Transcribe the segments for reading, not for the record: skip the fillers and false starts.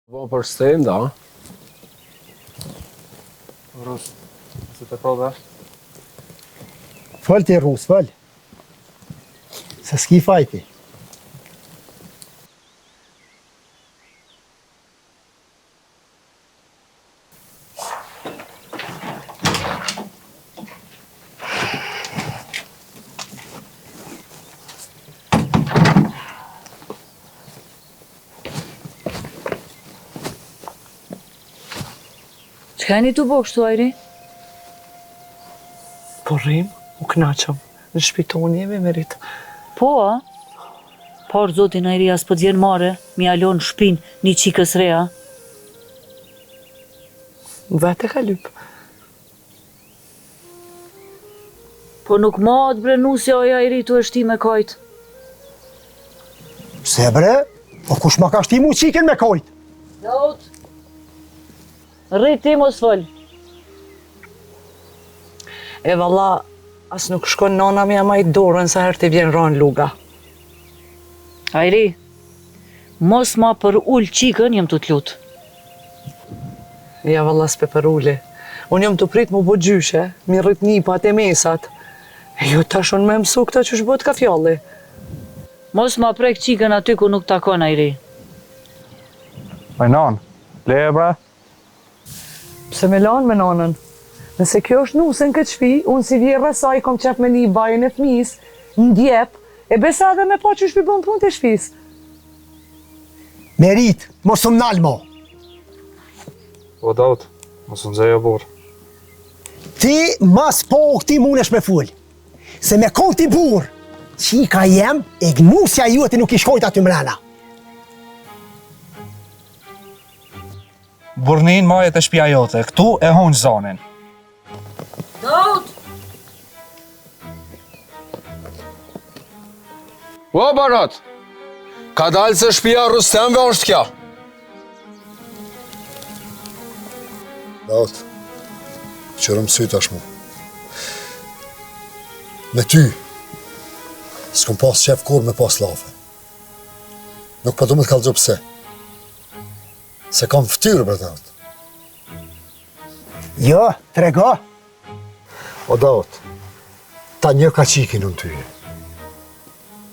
Po për stenda. Rus, se të prodha? Fal ti Rus, fal. Se s'ki fajti. Qka e një të bo kështu, Ajri? Po rrim, u knaqëm. Në shpitonë jemi me rritë. Po, a? Por zotin Ajri as po t'vjen mare, mi alon shpin një qikës rea. Vete ka lypë. Po nuk ma atë brenusja o Ajri tu e shti me kajt. Pse bre? Po kush ma ka shti mu qiken me kojt? Daut. Rrit ti mos fol. E valla, as nuk shkon nona mja ma i dorën sa herë t'i vjen ranë luga. Ajri, mos ma për ull qikën jem të t'lut. Ja valla s'pe për uli. Unë jam të prit mu bo gjyshe, mi rrit nipat e mesat. E ju tashon me mësu këta që shbot ka fjalli. Mos ma prek qikën aty ku nuk takon, Ajri. Majnon, leje bre? Pse me lanë me nanën? Nëse kjo është nusën këtë shpi, unë si vjerë saj kom qef me një bajën e fmis, në djep, e besa edhe me po që shpi bën punë të shpis. Merit, mos më nalë mo. O Daut, mos më zejo burë. Ti mas po këti munesh me full. Se me konti burë, qika jem, e gnusja jueti nuk i shkojt aty mrena. Burnin majet e shtëpia jote, këtu e honj zonin. Daut! O barat, ka dalë se shtëpia Rustemve është kja. Daut, qërëm sy tashmu. Me ty, s'kom pas qef kur me pas lafe. Nuk po du me t'kallëgjo pse. Se kam ftyrë, bre Daut. Jo, trego. O Daut, ta një ka qikin unë tyje.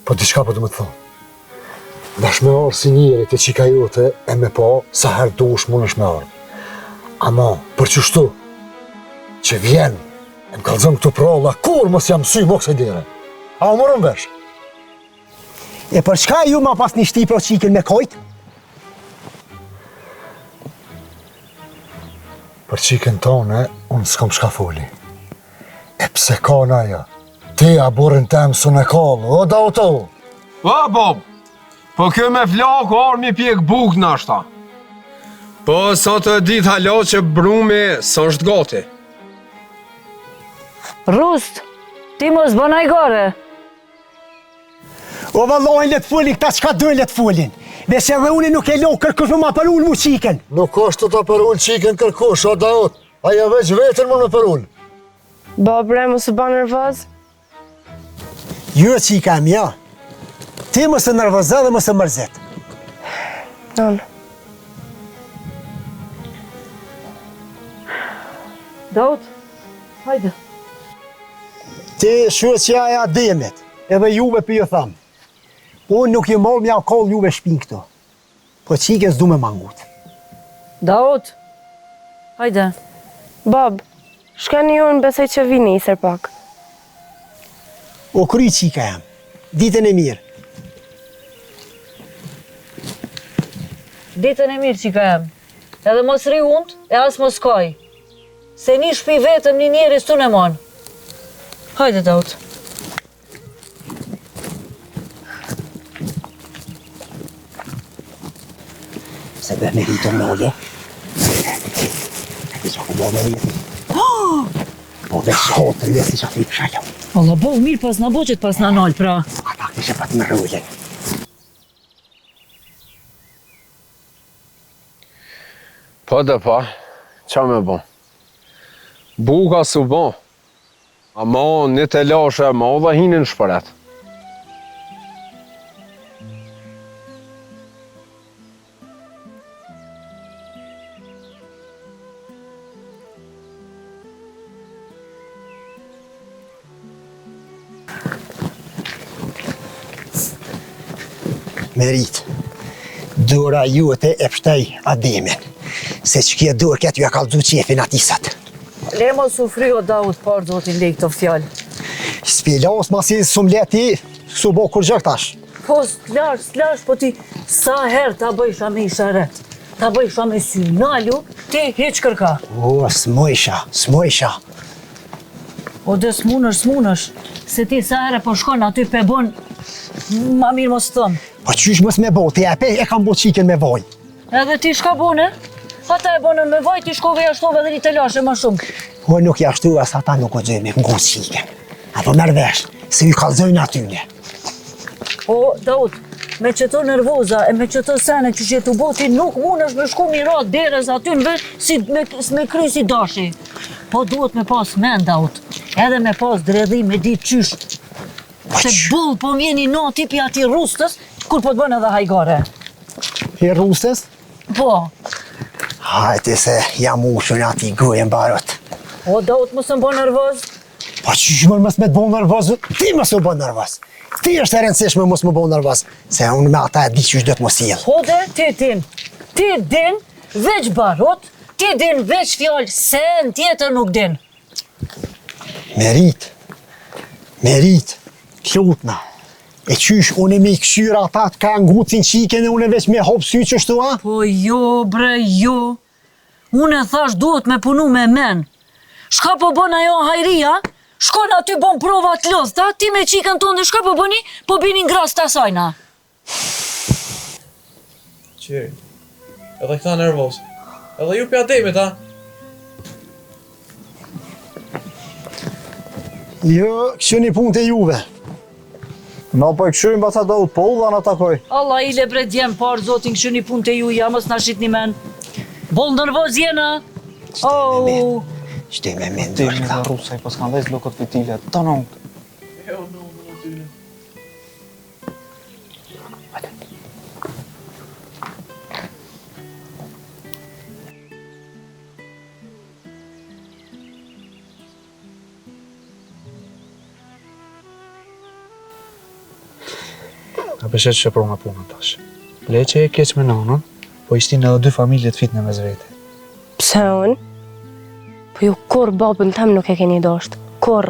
Po diçka po du me të thonë. Dash me arë si njeri të qika jote e me po sa her dush mund është me arë. Ama, për qështu, që vjen, e më kalzën këtu pralla, kur mos jam sy mos e dire. A më morën vesh? E për çka ju ma pas një shti pro qiken me kojt? Për qiken tone, unë s'kom shka foli. E pse ka naja? Ti a burin tem së në kallë, o Dauto? O Bob, po kjo me flaku armi pjek buk nashta. Po sot e dit halo që brumi së është gati. Rust, ti mos bënaj gore. O vallojnë le të folin, këta qka dojnë le të folin. Dhe se dhe unë nuk e lo kërkush me ma për ullë mu qiken. Nuk është të ta për ullë qiken kërkush, o Daut. Aja veç vetën më në për ullë. Babre, mos u bë nervoz. Jo qika em, ja. Ti mos e nervozë dhe mos e mërzet. Non. Daut, hajde. Ti shoqjaja Demet, edhe juve për ju thamë. Unë nuk ju mollë mja kollë juve shpin këto. Po qiken s'du me mangut. Daut, hajde. Bab, shkani unë besoj që vini isër pak. O kry qika jam, ditën e mirë. Ditën e mirë qika em. Edhe mos ri unt, e as mos kaj. Se një shpi vetëm një njeri s'tu në mon. Hajde, Daut. Se be me rritë në olle. E që ku bo me rritë. Po dhe shotër dhe si që ati për shalom. Allah, bo, mirë pas në boqet pas në nalë, pra. Ata kështë pat më rrullë. Po dhe pa, qa me bon? Buka su bon. Ama një të lashe ma dhe hinin shpëret. Merit, dora juete e pështej Ademin, se që kje dorë këtë ju e kalëzu qefin atisat. Le mos sufri o Daud, parë zotin lej këto fjallë. Spjelos ma si sumleti, su bo kur gjë këtash. Po s'lash, po ti sa herë ta bëjsha me isharet, ta bëjsha me sy nalu, ti heq kërka. O, s'mojsha. O dhe s'munësh, se ti sa herë po shkon aty pe bon, ma mirë mos thëmë. Po qysh mos me bo, ti e kam bo qiken me vaj. Edhe ti shka bone? Ata e bonën me vaj, ti shkove jashtove dhe një të lashe ma shumë. Po nuk jashtu, as ata nuk o gjë me ngu qiken. Apo mërvesh, se ju kalzojnë atyne. O, Daud, me qëto nervoza e me qëto sene që që tu boti nuk mund është me shku një ratë deres aty në vesh si me kry si dashi. Po duhet me pas men, Daud, edhe me pas dredhi me ditë qysh. Se bull po mjeni nati pi ati rustës, kur po të bënë edhe hajgare. I rustës? Po. Hajte se jam ushën ati gojën barot. O, Daud, mos më bo nervoz. Po qysh mërë mos me të bo nervoz, ti mos më bo nervoz. Ti është e rëndësishme mos më bo nervoz, se unë me ata e di qysh do të mos jel. Po dhe, ti din veç barot, ti din veç fjallë, se në tjetër nuk din. Merit, lutna. E qysh unë me i këshyra ata të ka ngucin qiken e unë veç me hop sy që shtu, a? Po jo, bre, jo. Unë e thash duhet me punu me men. Shka po bën ajo hajria? Shkon aty bon prova të lodhta, ti me qikën tonë dhe shka po bëni? Po bini ngras të asajna. Qiri, edhe këta nervos. Edhe ju pja Ademit, a? Jo, këshyni punë të juve. Na po e këshyrim basa Daud, po u dha në takoj. Allah i le bre djem parë zotin këshu një pun të ju, ja mos na shit një men. Bol nervoz jena. Oh. Shtej me men Ti dërë me këta. dhe rusaj, pas kanë dhejt lokot fitile, të në Ka peshet që pro me punën tash. Le që e keq me nanën, po ishtin edhe 2 familje të fitne me zvete. Pse unë? Po ju kur babën tem nuk e keni dosht. Kur?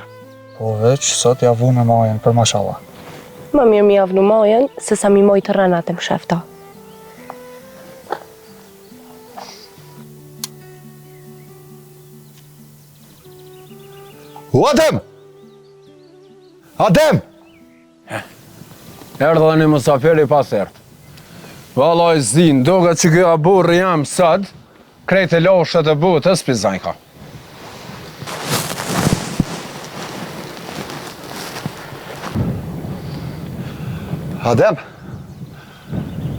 Po veç, sot ja vu me majen për mashallah. Ma mirë mi avnu majen, se sa mi moj të rënat e më shefta. O Adem! Adem! Erdhe një mësafiri pas erdhë. Valoj zin, doga që këja burë jam sëd, krejt e loshet e butës pizajka. Adem?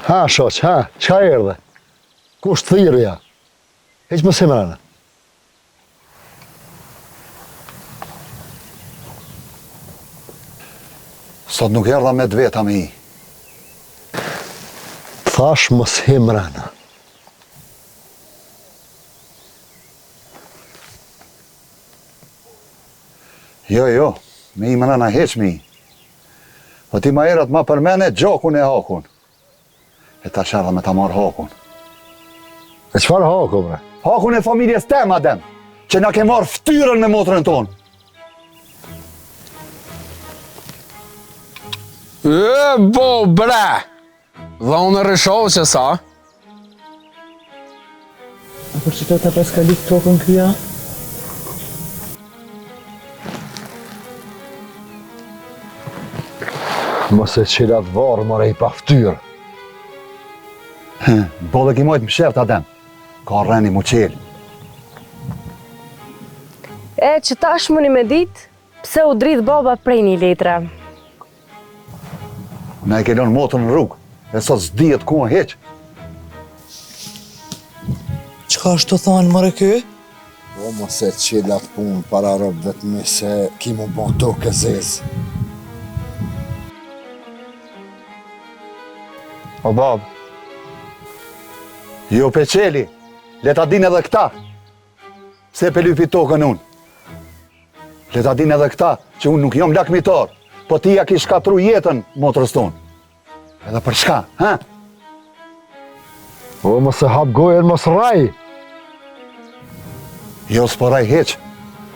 Ha, shoq, ha, qa erdhe? Kush të thirë ja? Heq më se mërënë. Sot nuk erdha me dveta me i. Thash më se mërënë. Jo, me i mërëna heq me i. Po ti ma erat ma përmene gjokun e hakun. E ta shërda me ta marrë hakun. E qëfar hakun, bre? Hakun e familjes tem, Adem, që na ke marrë ftyrën me motrën tonë. Bo, bre! Dhe unë rëshovë që sa? A për që të pas ka likë tokën këja? Mëse qilat varë mëre i pa ftyrë. Bo dhe ki mojtë më sheft, Adem. Ka rreni mu qelë. E që tash mëni me ditë, pse u dridh baba prej një letre. Me e kelon motën në rrugë, e sot s'dijet ku në heqë. Qka është të thonë mëre kë? O, mëse qilat punë para robë vetëmi se ki mu bon tokë e zezë. O bab, Jo peqeli, le ta din edhe këta, se pe lypi tokën unë. Le ta din edhe këta, që unë nuk jom lakmitar, po ti ja ki shkatru jetën, motrës tonë. Edhe për çka, ha? O, mos e hap gojën, mos raj. Jo, s'po raj heq.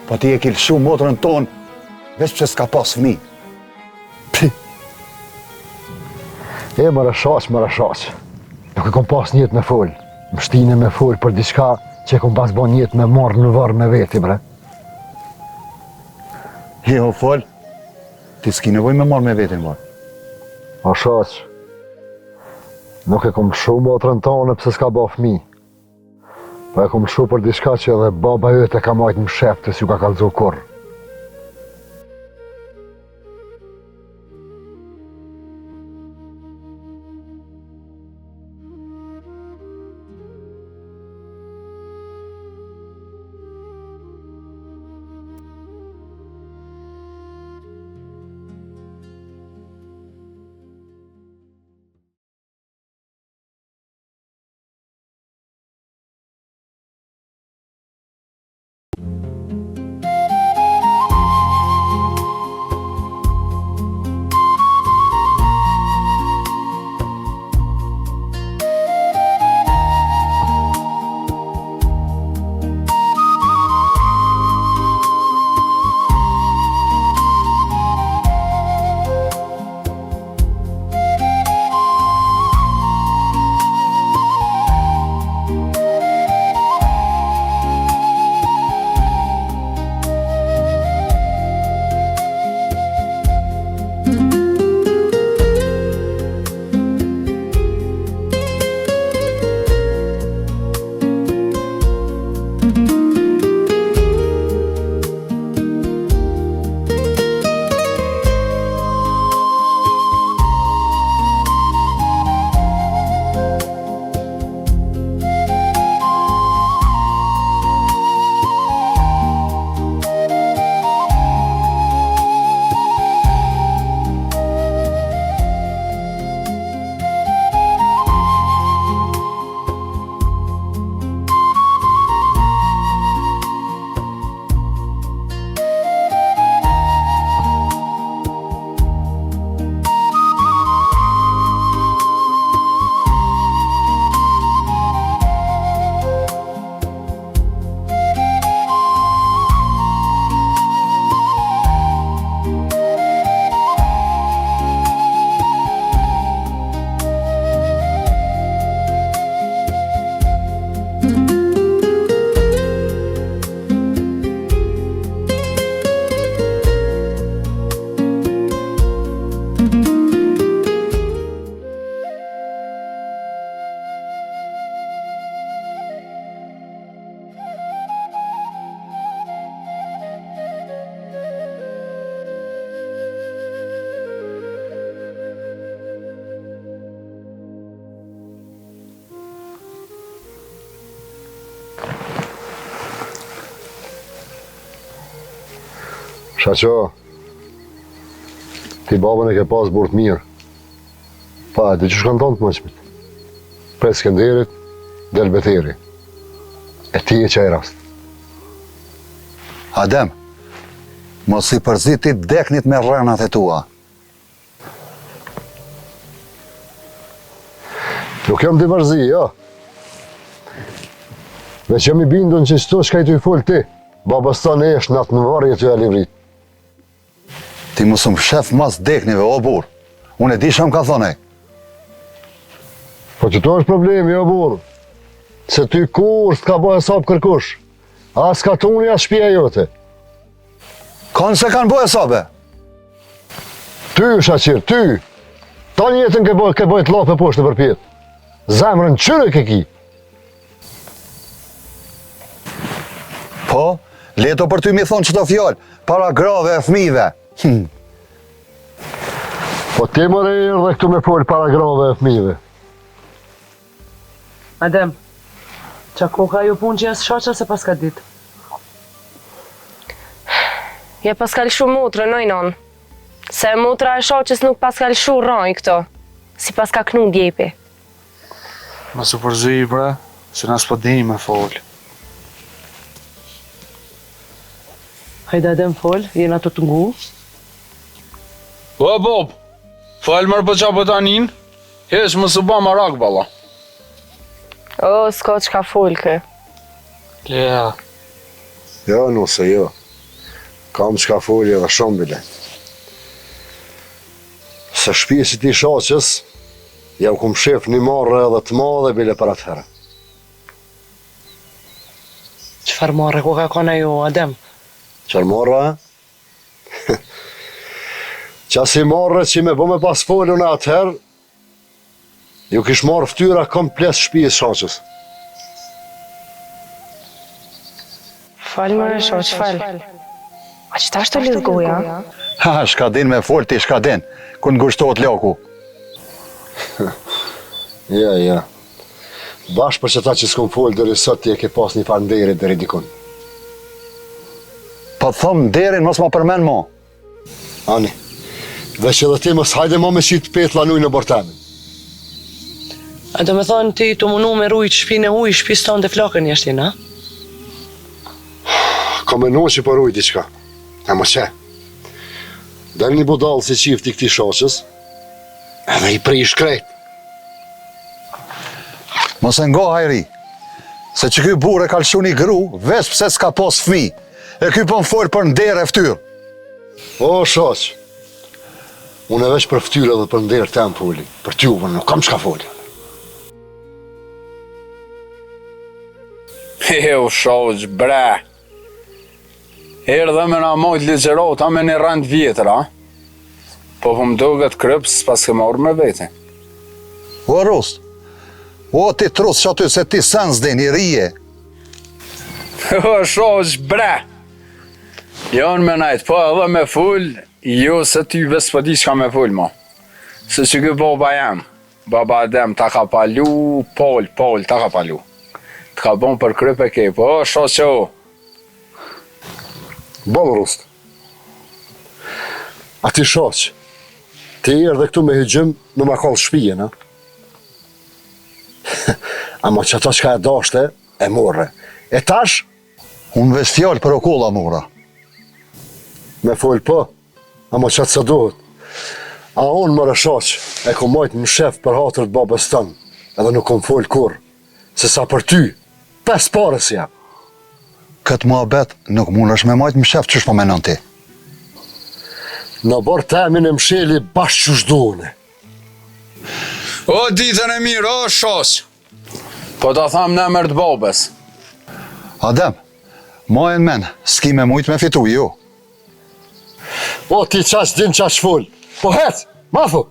Po ti e ke lëshu motrën tonë, veç pse s'ka pas fëmi. E, më rëshaq. Nuk e kom pas njët me fol. Më shtine me fol për diçka që e kom pas bon njët me marrë në varë me veti, bre. Jo, fol. Ti s'ki nevoj me marrë me veti në varë. O, shaq. Nuk e kom shu motrën tonë pse s'ka ba fëmi. Po e kom shu për diçka që edhe baba jëte ka majtë më shep të s'ju ka kallëzu kurrë. Shaqo, ti babën e ke pas burë të mirë. Pa, dhe që shkanë tonë të mëqmit. Prej Skenderit, del Beteri. E ti e qaj rast. Adem, mos i përziti deknit me rranat e tua. Nuk jam t'i vërzi, jo. Veç jam i bindun që qëto shka i t'u i full ti. Babës ta ne esh natë në varë e t'u e livrit. Ti mësëm shef mas deknive, o burë. Unë e di shëm ka thonej. Po që to është problemi, o burë. Se ty kur s'ka bëhe sapë kërkush. As ka tuni, as shpia jote. Kanë se kanë bëhe sapë? Ty, Shaqir, ty. Ta njetën ke bëhe t'lape poshtë për pjetë. Zemrën qërë ke ki. Po, leto për ty mi thonë qëto fjallë, para grave e fmive. Po ti më rejër dhe këtu me folë para grave e fmive. Adem, qa koka ju punë që jasë shaqa se pas ka ditë? Ja pas ka lëshu motrë, nojnon. Se motra e shaqës nuk pas ka lëshu rranj këto. Si pas ka knu djepi. Më së përzi, bre, se nësë po dini me folë. Hajde Adem fol, jena të të ngu. O, Bob, falë mërë për qa për tanin, Heq më së ba marak, balla. O, s'ka qka full kë. Lea. Jo, nuse, jo. Kam qka folje dhe shumë bile. Se shpije si ti shaqës, jam kum shef një marrë edhe të madhe bile për atëherë. Qëfar marrë ku ka kona ju, Adem? Qërë marrë, e? Qasi marrë që me bo me pas folju në atëherë, ju kish marrë ftyra komplet shpijës shaqës. Falë më shoq, falë. A që ta shtë lidhë goja? Ha, shka din me folë ti, shka din, ku në gushtohet loku. Ja. Bashkë për që ta që s'kom folë dëri sot ti e ke pas një farë nderi dëri dikun. Po thëmë derin mos ma përmen mo. Ani, veç edhe ti mos hajde mo me qitë petla nuj në bortemin. A do me thonë ti të munu me rujt shpinë e huj, shpis tonë dhe flakën jeshtin, a? Ka me në që për ujt i qka. E më që. Del një budalë si qift i këti shaqës, edhe i prish krejt. Mos e ngo hajri, se që ky burë e kalëshu një gru, veç pse s'ka pos fmi, e ky po më folë për ndere e ftyrë. O, shaq, unë e veç për ftyrë dhe për ndere tem foli, për t'juve nuk kam qka foli. U shaq, bre. Herë dhe me na mojt ligjerot, a me një rand vjetër, a? Po më doget kryps pas ke marrë me vete. O, Rost, o, ti trus që aty se ti sens dhe një rije. O, shaq, bre. Janë me najtë, po edhe me full, jo se ty ves për di që ka me full, ma. Se që kë baba jem, baba Adem, ta ka palu, Pol, ta ka palu. Të ka bon për kryp e ke, po, shaq që o. Bolë, Rost. A ti shaq, ti erë dhe këtu me hygjëm në ma kallë shpije, na? Ama që ato qka e dashte, e morre. E tash? Unë veç fjallë për okolla mora. Me folë po, ama që atë së dohet. A unë më rëshaq, e ku majtë në shef për hatërët babës tënë, edhe nuk kom folë kur, se sa për ty, 5 parës jam. Këtë mua bet, nuk mund është me majtë më shef qësh po menon ti. Në bërë temin e msheli bashkë që shdohune. O, ditën e mirë, o, shaq. Po ta tham në emër të babës. Adem, majën men, s'ki me mujtë me fitu ju. O, ti qash din qash full. Po hec, mafu.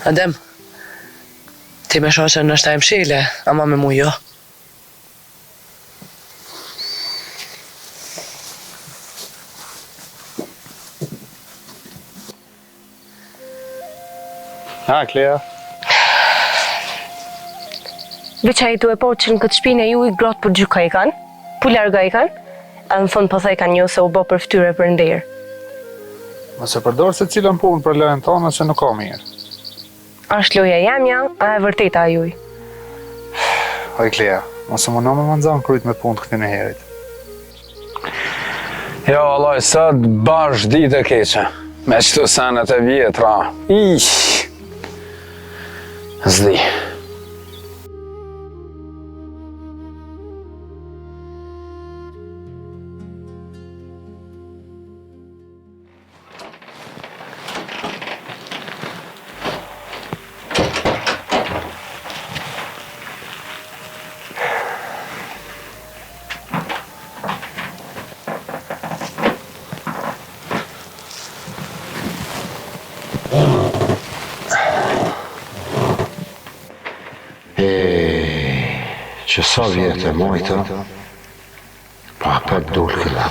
Adem, ti me shoqën në shtaj mshile, ama me mu jo. Ha, Klea. Veqa i tu e po që në këtë shpinë e ju i grotë për gjuka i kanë, pu larga i kanë, a në fund pëthej kanë jo se u bo për ftyre për nderë. Mëse përdorë se cilën punë për lojën tonë që nuk ka mirë. Ashtë loja jamja, a e vërteta a juj. Oj, Klea, mëse më në me manzan krujt me punë të këti në herit. Jo, Allah, sot bash ditë e keqe. Me qëtu senet e vjetra. Zdi. Që sa vjetë e mojta, pa apet dulë këlla.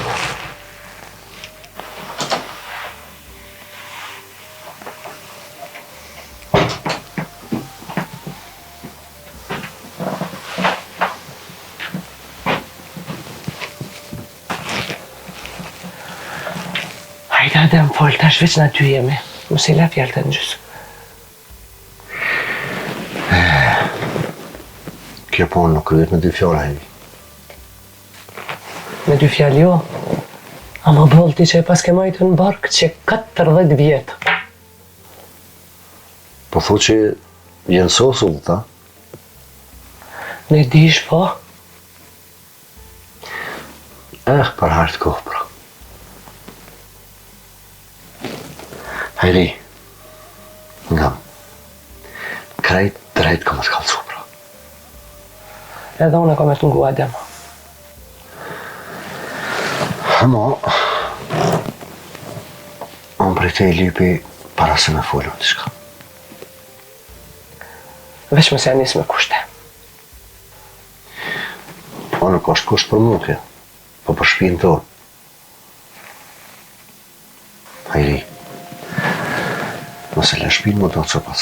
Hajde Adem, fol, tash veç na dy jemi. Mos i la fjalët në gjysë. Kjo punë nuk kryet me 2 fjala hemi. Me 2 fjalë jo. Ama bolti që e pas ke majtë në barkë që 14 vjetë. Po thu që jenë sosull, ta? Ne dish po? Për hartë kohë, pra. Hajri, nga, krejt drejt ka më të kalcu, pra. Edhe unë e ka me të ngu adem. Mo, unë për te I lipi para se me folën të shka. Veç më se anis me kushte. O nuk është kusht për mua kjo, po për shpinë tonë. Hajri, mos e le shpinë më do të copa.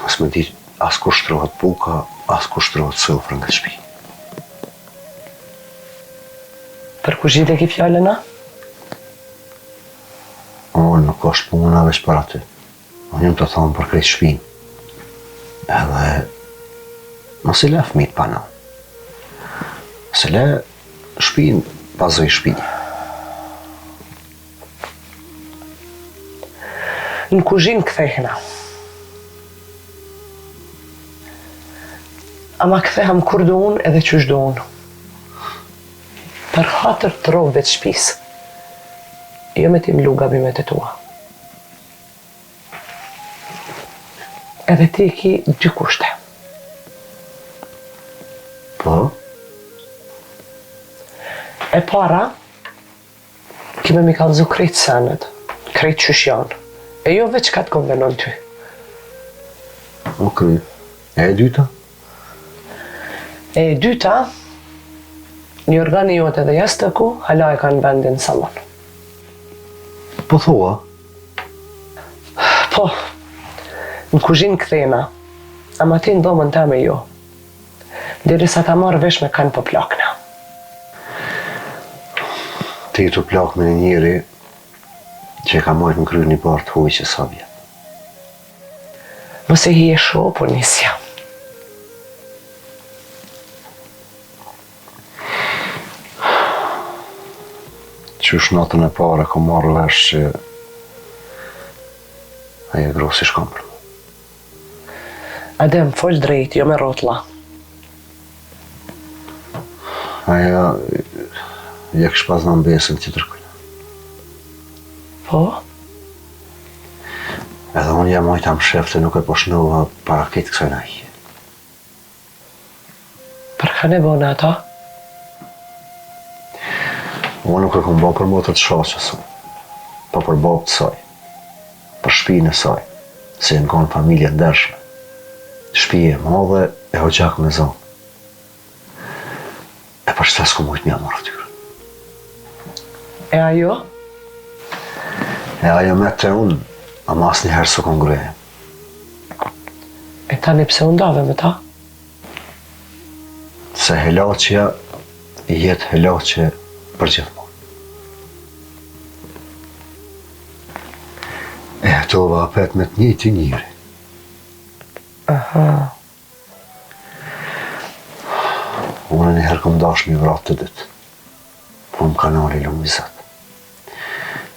Mos me di as kur shtrohet buka, as kur shtrohet sofra nga shpinë. Për kushit e ki fjallën a? Unë nuk është puna veç për aty. Unë jam të thonë për krejt shpinë. Edhe mos e le fëmijët pa na. Se le shpinë pasoj shpinë. Në kuzhinë kthehna. Ama ktheham kur do unë edhe qysh do unë. Për hatër të robëve të shpisë. Jo me tim lu gabimet e tua. Edhe ti ki 2 kushte. Po? E para, kime mi kallëzu krejt senet, krejt qysh janë. E jo veç ka të konvenon ty. Okej. E dyta? E dyta, një organi jote dhe jastëku, hala e kanë vendin salon. Po thua? Po, në kuzhinë kthena, ama ti në dhomën teme jo. Deri sa ta marrë vesh me kanë po plakna. Ti të plak me një njëri që e ka marrë në kryrë një parë të huj që sa vjetë. Mëse hi e sho, po nisja. Qysh natën e pare ka marrë vesh që aje grosi shkam për mu. Adem, fol drejt, jo me rotla. Aja ja kësh pas në mbesën që tërkujnë. Po? Edhe unë jam mojta më shef të nuk e poshnova para këtë kësoj na hi. Për ka ne bëna ata? Unë nuk e kom bo për motër të shoqës, po për babë të saj, për shpinë e saj, se në konë familje ndershme. Shpije e madhe e hoqak me zonë. E për shtes ku mujtë mja marrë tyre. E ajo? E ajo me të unë, ama asë njëherë së kongreje. E tani pse undave me ta? Se helaqja jetë helaqje për gjithmonë. E ato vapet me të njëjti njëri. Aha. Unë njëherë kom dash një vratë të ditë, po më kanali lumizat.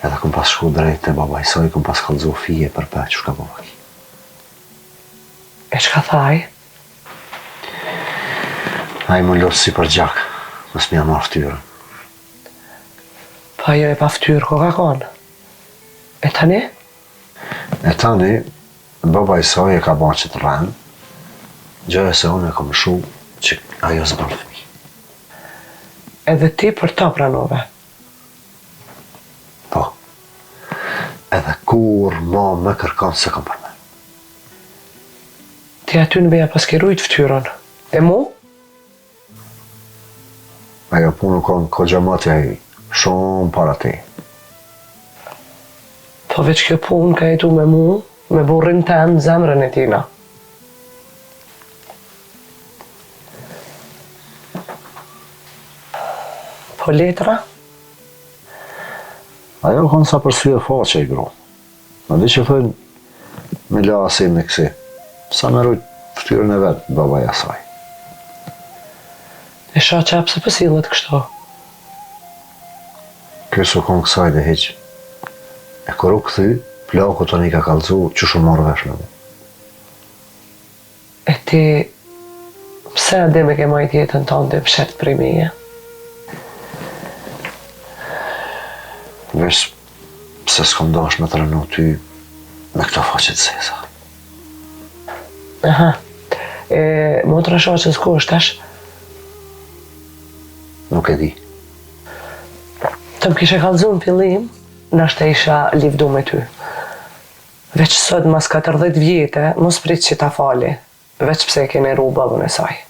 Edhe kom pas shku drejt e baba i saj, kom pas kallëzu fije për pe që shka baba ki. E shka thaj? A i më losë si për gjak, mës m'ja marrë ftyrën. Pa jo e pa ftyrë ko ka konë. E tani? E tani, baba i saj e ka ba që të rrenë, gjë e se unë e kom shu që ajo zë bërë fëmi. Edhe ti për ta pranove? Po, edhe kur ma me kërkan se kom për me. Ti aty në beja pas ke rujt ftyrën. E mu? Ajo punu kom ko gjamatja i, shumë para ti. Po veç kjo pun ka jetu me mu, me burrin tem, zemrën e tina. Po letra? Ajo konë sa për sfirë faqe i gro. Në di që thënë me la asim në kësi. Sa me rujt ftyrën e vetë, baba i asaj. E sha qep se pësillet kështo. Kjo s'u kon kësaj dhe heq. E kur u këthy, plaku të një ka kalzu që shumë marrë vesh në mu. E ti, pse edhe me ke majt jetën tonë dhe pshet prej meje? Vesh pse s'kom dash me të rënu ty me këto faqet zeza. Aha. E motra shoqës ku është tash? Nuk e di. Të më kishe kalzu në fillim, nashta isha livdu me ty. Veç sot mas 40 vjete, mos prit që ta fali, veç pse e kene ru babën e saj.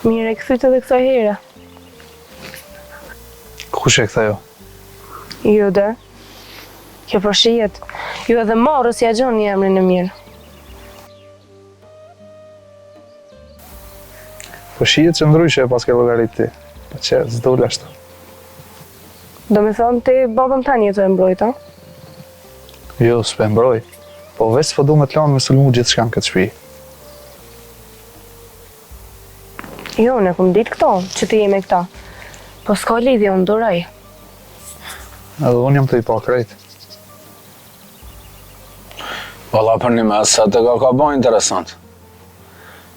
Mire, këthyt edhe kësaj here. Kush e këtha jo? Jo dhe. Kjo përshijet. Ju edhe marrës ja gjon një emrin e mirë. Po shijet që ndryshe pas ke llogarit ti. Po që s'dole ashtu. Do me thonë ti babën tani jetu e mbrojt, a? Jo, s'pe mbroj. Po veç s'po du me të lanë me sulmu gjithë shka në këtë shpi. Jo, ne kum ditë këto, që ti jemi këta. Po s'ka lidhje, unë duroj. Edhe unë jam të i pa krejt. Valla për një mes, sa të ka bo interesant.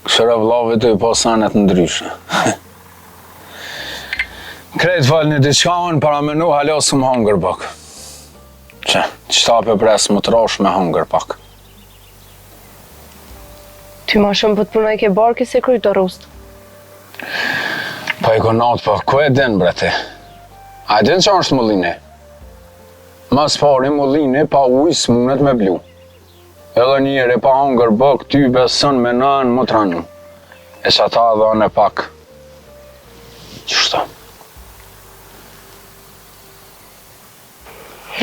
Këshëra vllavi të i pa sanet ndryshe. Krejt falë një diqka unë para menu halosë më hangër pak. Qëta për pres më të rosh me hangër pak. Ty ma shumë për të punoj ke barki se kryt të rust. Pa i konat, pa ku e din bre ti? A e din që është mullini? Mas pari mullini pa uj s'munet me blu. Edhe njëri pa hangër bak ty besën me nën më të ranu. E që ata dhën e pak. Qështu?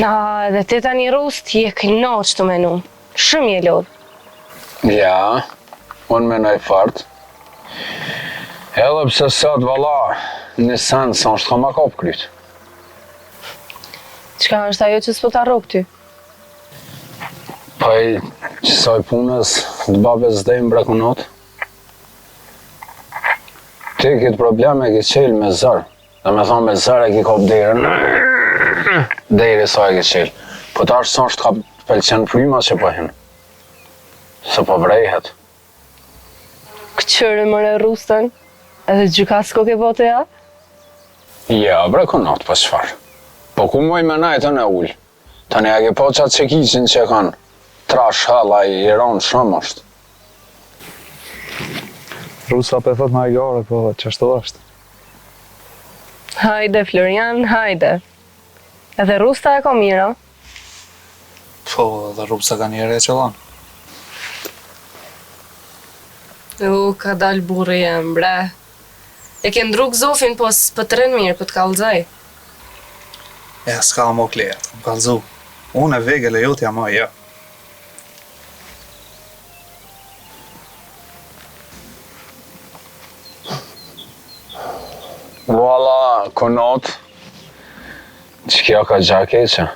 Na, edhe ti tani rust, je kënaq të menu. Shumë je lodh. Ja, unë menoj fart. Edhe pse sot valla, në sens është ka ma kap kryt. Qka është ajo që s'po t'arro këty? Pa i qësaj punës të babes dhejmë brekunot. Ti këtë probleme ki qelë me zërë. Dhe me thonë me zërë e ki kap derën. Deri sa e ki qelë. Po ta është sa është ka pëlqen fryma që po hinë. Se po vrejhet. Këqyre mëre rustën, edhe gjykas ko ke bote ja? Ja, brekunot, po qëfar. Po ku moj me najtën e ullë. Tani a ke po qatë që kiqin që kanë trash halla i ronë shumë është. Rusa për thot ma i gare, po qashtu është. Hajde, Florian, hajde. Edhe rusta e ka mira. Po, dhe Rusa ka njëre e qëllan. Ka dal burri jem, bre. E ke ndruk zofin, po s'pë të rënë mirë, po t'kallëzaj. Ja, s'ka mo kleja, më kalzu. Unë e vegele jotja ma, ja. Valla, konot, që kja ka gja keqe.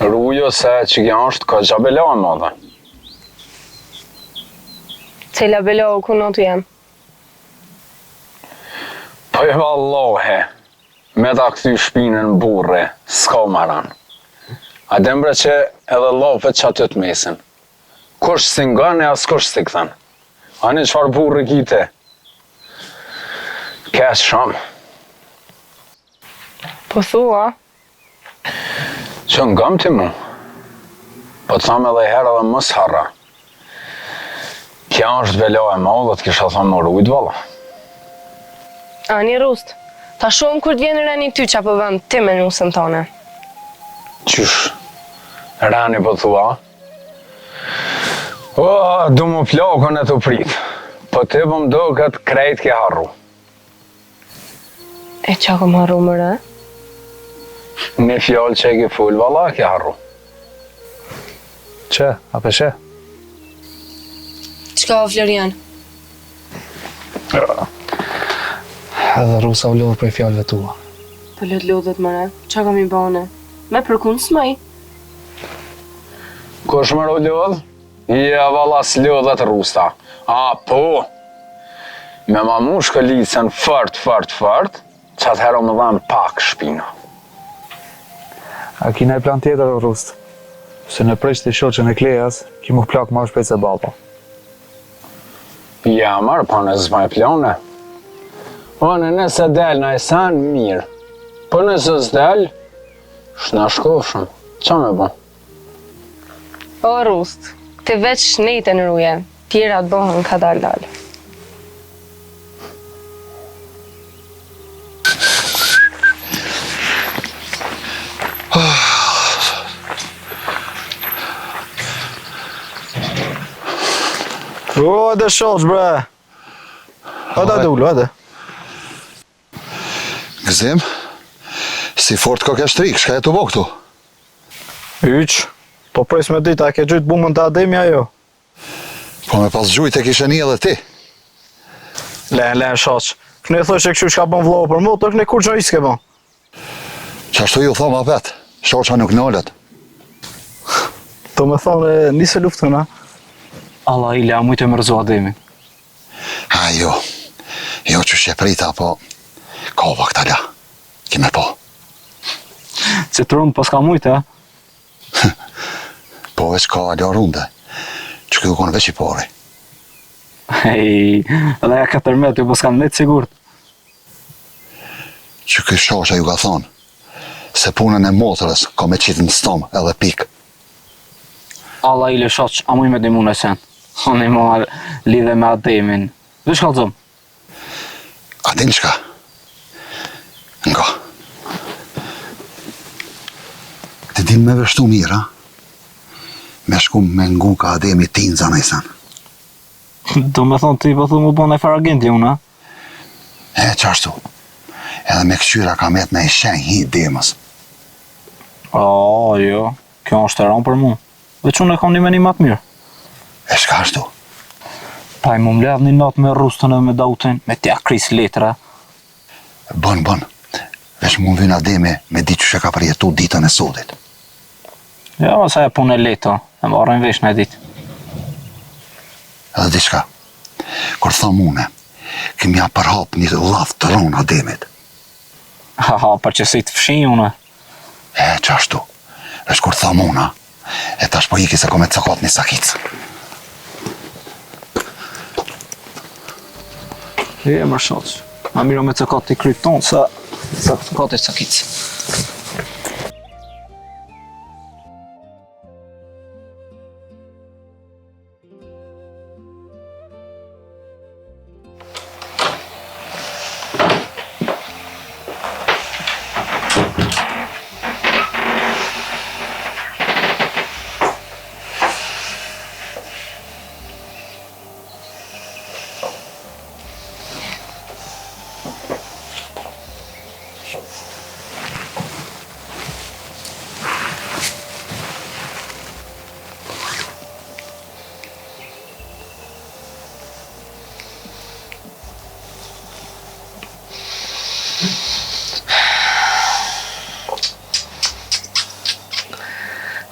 Rujo se që kja është ka gja bela e madhe. Cila belo u kunotu jem. Po e vallohe, me ta këthy shpinën burre, s'ka maran. A dembre që edhe lopet që aty të mesin. Kush si nga ne, as kush si këthen. Ani qfar burre kite. Kesh shumë. Po thua? Që ngam ti mu. Po të thamë edhe herë edhe mës harra. Kja është velo e madhe, të kisha thamë më rujt valla. Ani rust, ta shumë kur t'vjen reni ty qa po vend ti me nusën tone. Qysh, reni po thua? O, du më plakon e të prit. Po ti po më do këtë krejt ke harru. E qa kom harru mëre? Një fjallë që e ki full, valla ke harru. Që, a peshe? Qka o Florian? Edhe Rusa u lodhë prej fjallëve tua. Po let lodhet mëre, qa kam I bane? Me përkun s'maj. Kush më lodh? Ja valla s'lodhet Rusta. A po! Me ma mu shkëlicën fort, që atëherë më dhanë pak shpina. A kina e plan tjetër, Rust? Se në preqët e shoqën e Klejas, ki mu plak ma shpejt se baba. Ja marë, pa në zmaj plane. One nëse del në e sanë, mirë. Po nëse s'del, shna shkofshëm. Qa me bo? O, Rust, të veç shnejtë në ruje, tjera të bohën ka dal. O, edhe shoq, bre! Hajde dullu, hajde. Gëzim, si fort ka ke shtrik, shka e të bo këtu? Yq, po pres me dita, a ke gjujt bumën të Ademi ajo? Po me pas gjujt e kishe një edhe ti. Len, shoq. Këne thoj që këshu shka bon vlohë për mu, të këne kur që i s'ke bon. Qashtu ju thoma pet, shoqa nuk nollet. To me thonë, nise luftën, ha? Allah ile, a mujtë e mërzu Ademin. Ha, jo që shqeprita, po kova këta la, kime po. Që të rundë pas ka mujtë, ha? Po veç ka alo runde, që këtë konë veç I pori. Hej, edhe ja 4 metë, ju pas kanë netë sigurt. Që këtë shoqa ju ka thonë, se punën e motorës ka me qitë në stomë edhe pikë. Allah ile shoq, a muj me dimu në sen. Unë I mua lidhe me Ademin. Dhe shka të zëmë? A din qka? Nga. Të din me vështu mirë, ha? Me shku me ngu ka Ademi tin zana I sen. Do me thonë ti po thu mu bon e faragenti unë, ha? Qashtu. Edhe me këqyra ka met me I shenj hi demës. O, jo. Kjo është e ronë për mu. Veç unë e kam një meni matë mirë. E shka ashtu? Pa I mu mledh një natë me Rustën edhe me Dautin, me tja kris letra. Bon. Veç mu vyn Ademi me di që shë ka përjetu ditën e sotit. Ja, sa e punë e leto, e marrën vesh në ditë. Edhe diçka, kur thom une, kemi ja përhap një llath të ronë Ademit. Ha, për që si të fshin une. Qashtu, veç kur thom una, e tash po iki se ko me cokot një sakicë. Më shoq, ma miro me cokot I krypton, sa cokot e sakicë.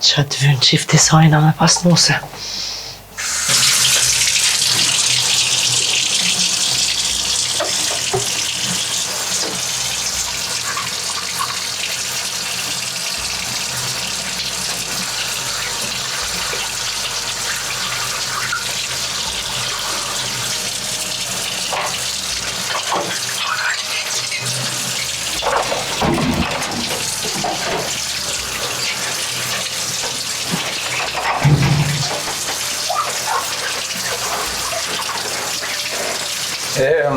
Qa të vynë qifti sajna me pas nuse.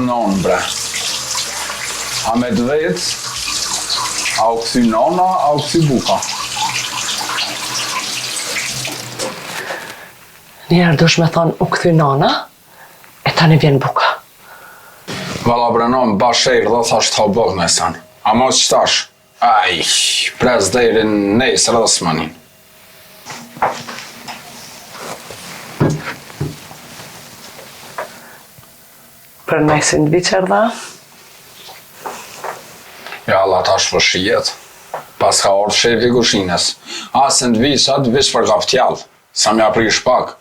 Non, bre. A me të vetë, a u këthy nona, a u këthy buka. Njerë dush me thonë u këthy nana, e tani vjen buka. Vala bre, non, bashkër dhe thasht ha bëgë në sen. A mos qëtash, aj, prez deri nesër dhe s'manin. Për mesin të viqer dha? valla tash fëshijet. Pas ka orë shefi kushinës. Asë në të visat, vish për ka ftjallë. Sa mja prish pak.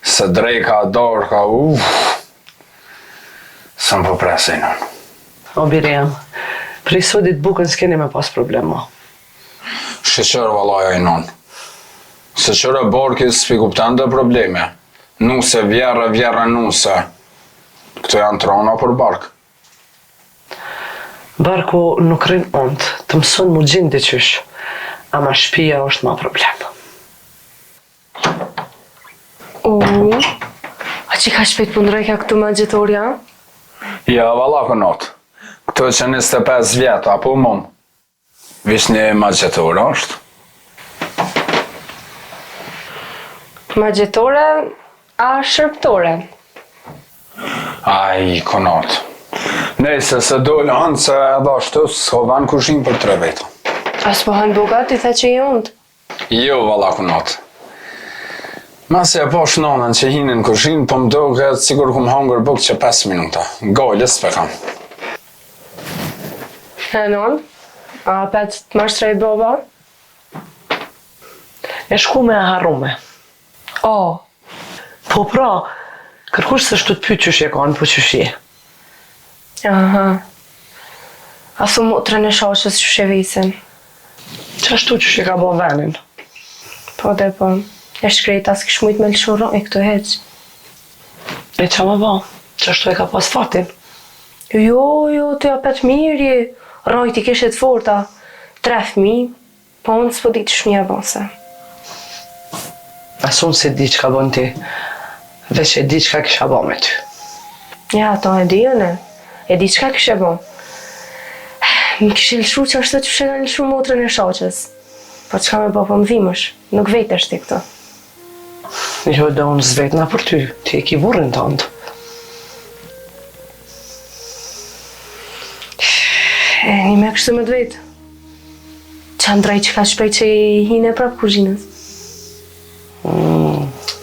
Se drejka, dorka, Së më përpresin. O Biriam, prej sodit bukën s'keni me pas problema. Shqeqërë valaja i non. Se qërë borki s'pi kuptan dhe probleme. Nuse, vjerë, nuse. Këto janë trona për bark. Barku nuk rinë ondë, të mëson mu gjinë diqysh, ama shpia është ma problem. A që ka shpejt për ndrejka këtu magjitorja? Ja, vala kënot. Këto që 25 vjetë, apo mom. Vish një magjitor është. Magjitore, a shërptore? Ai, kënot. Nëjse se dole hanë se edhe ashtu s'ka vanë kushin për 3 veta. As po hanë bugat, i the që i undë? Jo, vala kënot. Masi e po shnonën që hinin kushin, po më duket sigur ku më hangër buk që 5 minuta. Gojlës pe kam. E non? A pet të mashtrej baba? E shku me e harrume. O. Po pra, kërkush se shtu të pyt qysh e kanë, po qysh je. Aha. A thu motrën e shashës që shevisin? Qashtu qysh e ka bo venin? Po dhe po. E shkrejt as kish mujt me lëshurën e këtu heq. E qa më ba? Qashtu e ka pas fatin? Jo, të japet mirë, rajt i kishet forta. 3 fëmijë, po unë s'po di që shmija bonse. As unë se di që ka bon ti, veç e di që ka kisha bo me ty. Ja, to e di jone. E di që ka kishe bon. Më kishe lëshu që ashtë që shena lëshu motrën e shaqës. Po që ka me bo po më dhimësh, nuk vejt është ti këto. Jo, do unë zvetna për ty, ti e ki burrin tëndë. Një me kështë me dvetë. Qa ndrej që ka shpejt që i hine prap kuzhinës?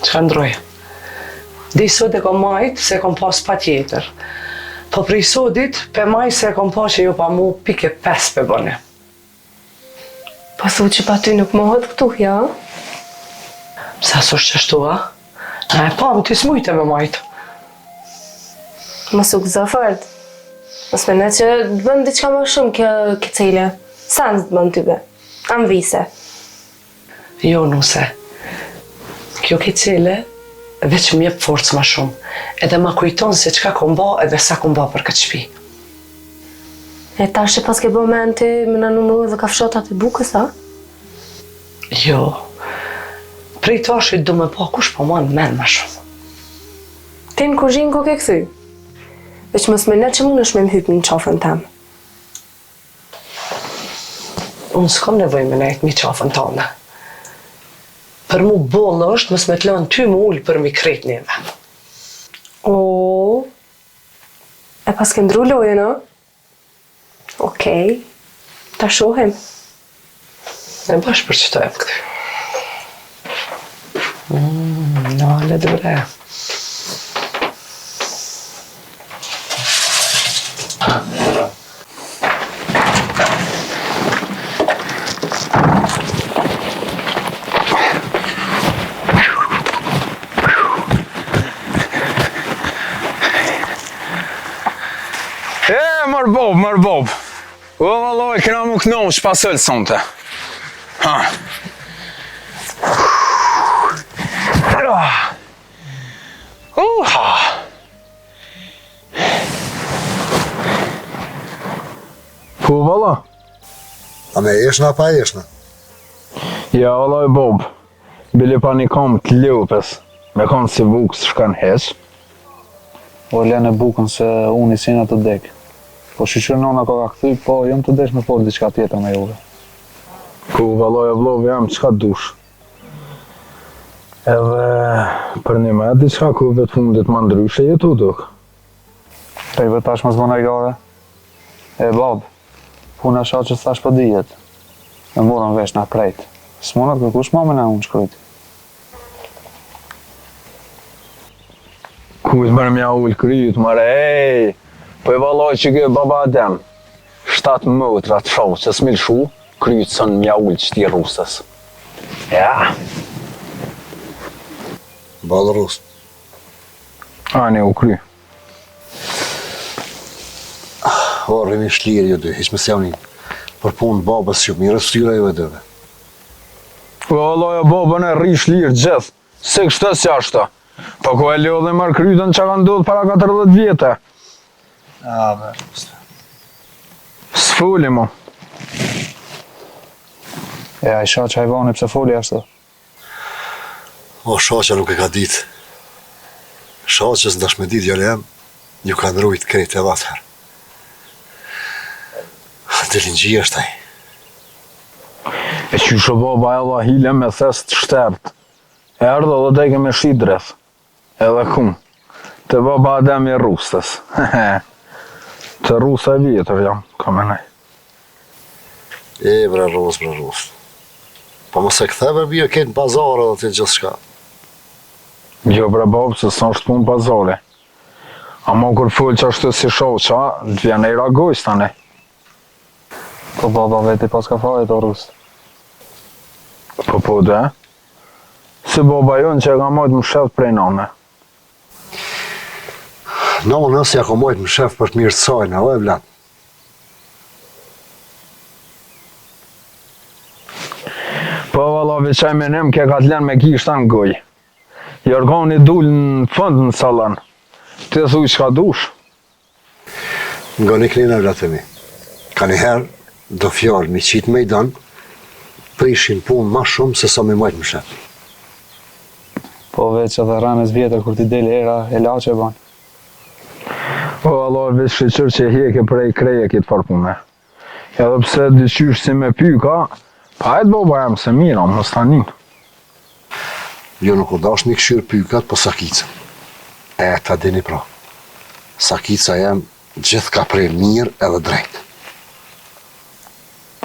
Qa ndroj? Dhe i sot e kom majt se kom pas pa tjetër. Po për i sotit, pe maj se kom pas që ju pa mu pike 5 pe bëne. Po thu që pa ty nuk mohët këtu, ja? Sa s'është qështu, a? A e pa më ty s'mujte me majt. Mos u gëzafart. Mos me ne që të bënd diqka më shumë kjo cile. Sa në të bënd tybe? Am vise. Jo, nuse. Kjo cile veç më jep forcë ma shumë. Edhe ma kujton se qka kom ba edhe sa kom ba për këtë shpi. E tash që pas ke bo men ti më në numru dhe ka fshotat e bukës, a? Jo. Prej tashit du me pa kush po man men ma shumë. Ti në kuzhinë ko ke këthy? Veç mos me ne që mund është me më hyp në qafën tem. Unë s'kam nevoj me nejt mi qafën tane. Për mu bollë është mos me të lënë ty më ullë për mi krejt neve. O, e pas ke ndru lojën, a? Okej, ta shohem. E bash për që tojmë këty. Nale dure. Mër bob. O, valloj, këna më kënohë që pasëllë sonte. Ha. Po, valla? A me eshna pa eshna? Ja, valloj, bob. Bili pa një kam të ljupës. Me kanë si bukës shkan heq. O lene bukën se unë i sina të dekë. Po shqyqyrë nona ka këthy, po jam të desh me folë diqka tjetër me juve. Ku valloj e vlov jam qka dush. Edhe për një me diqka ku vetë fundit ma ndryshe jetu duk. Pejve tash më zbona i gare. E bab, puna qa që thash për dijet. Me morën vesh na krejt. S'monat kërkush ma me na unë shkrujt. Ku të mërë mja ullë kryt, mërë, ej! Po e valloj që kjo baba Adem. 7 motra të shoqës me lshu, krycën mja ullë qëti rusës. Ja. Balë rusë. Ani u kry. O, rrëmi shlirë ju dy, hiq me sjavni. Për punë babës shumë, mirë styra ju e dëve. Po alloja babën e rri shlirë gjithë, se kështë si ashtë. Po ku e leo dhe marë krytën që ka ndodhë para 40 vjetë. Ja, be, rusë. S'fuli mo. Ja, i shaq hajvani pse foli ashtu. O, shaqja nuk e ka ditë. Shaqës ndash me ditë jale jem, ju ka nërujt krejt e vatëher. Delinxhi është ai. E qyshe baba e dha hile me thest shtert. E ardhe dhe deke me shi dreth. Edhe kum. Të baba adem i rustës. Të rusa e vjetër jam, ka menaj. E, bre rusë. Po mos e këtheve bje këtë në pazare dhe të gjithë shka. Jo bre babë, se s'në është pun pazare. Ama kur full që ashtu si shoqa, të vjen e i ragojës tani. Po baba veti pas ka fare të rusë. Po dhe? Si baba jonë që e ka mojtë më shef prej nane. Nane nësë ja ka mojtë më shef për të mirë të sajnë, o e vlatë. Po valla veçaj me nem ke ka t'len me kishta në goj. Jorgani dul në fund në salon. Ti thuj që ka dush. Nga një klina vlatë e mi. Ka njëherë, do fjallë mi qitë me i danë, prishin punë ma shumë se sa me majtë më shef. Po veç edhe rënës vjetër kur ti deli era, e la që e banë. Po Allah veç shqyqër që hjeke prej kreje kitë farpune. Edhe pse dyqysh si me pyka, pa e të boba jam se mira, më stanin. Jo nuk u dash një këshyrë pykat, po sakicën. E ta dini pra. Sakica jem gjithë ka prej mirë edhe drejtë.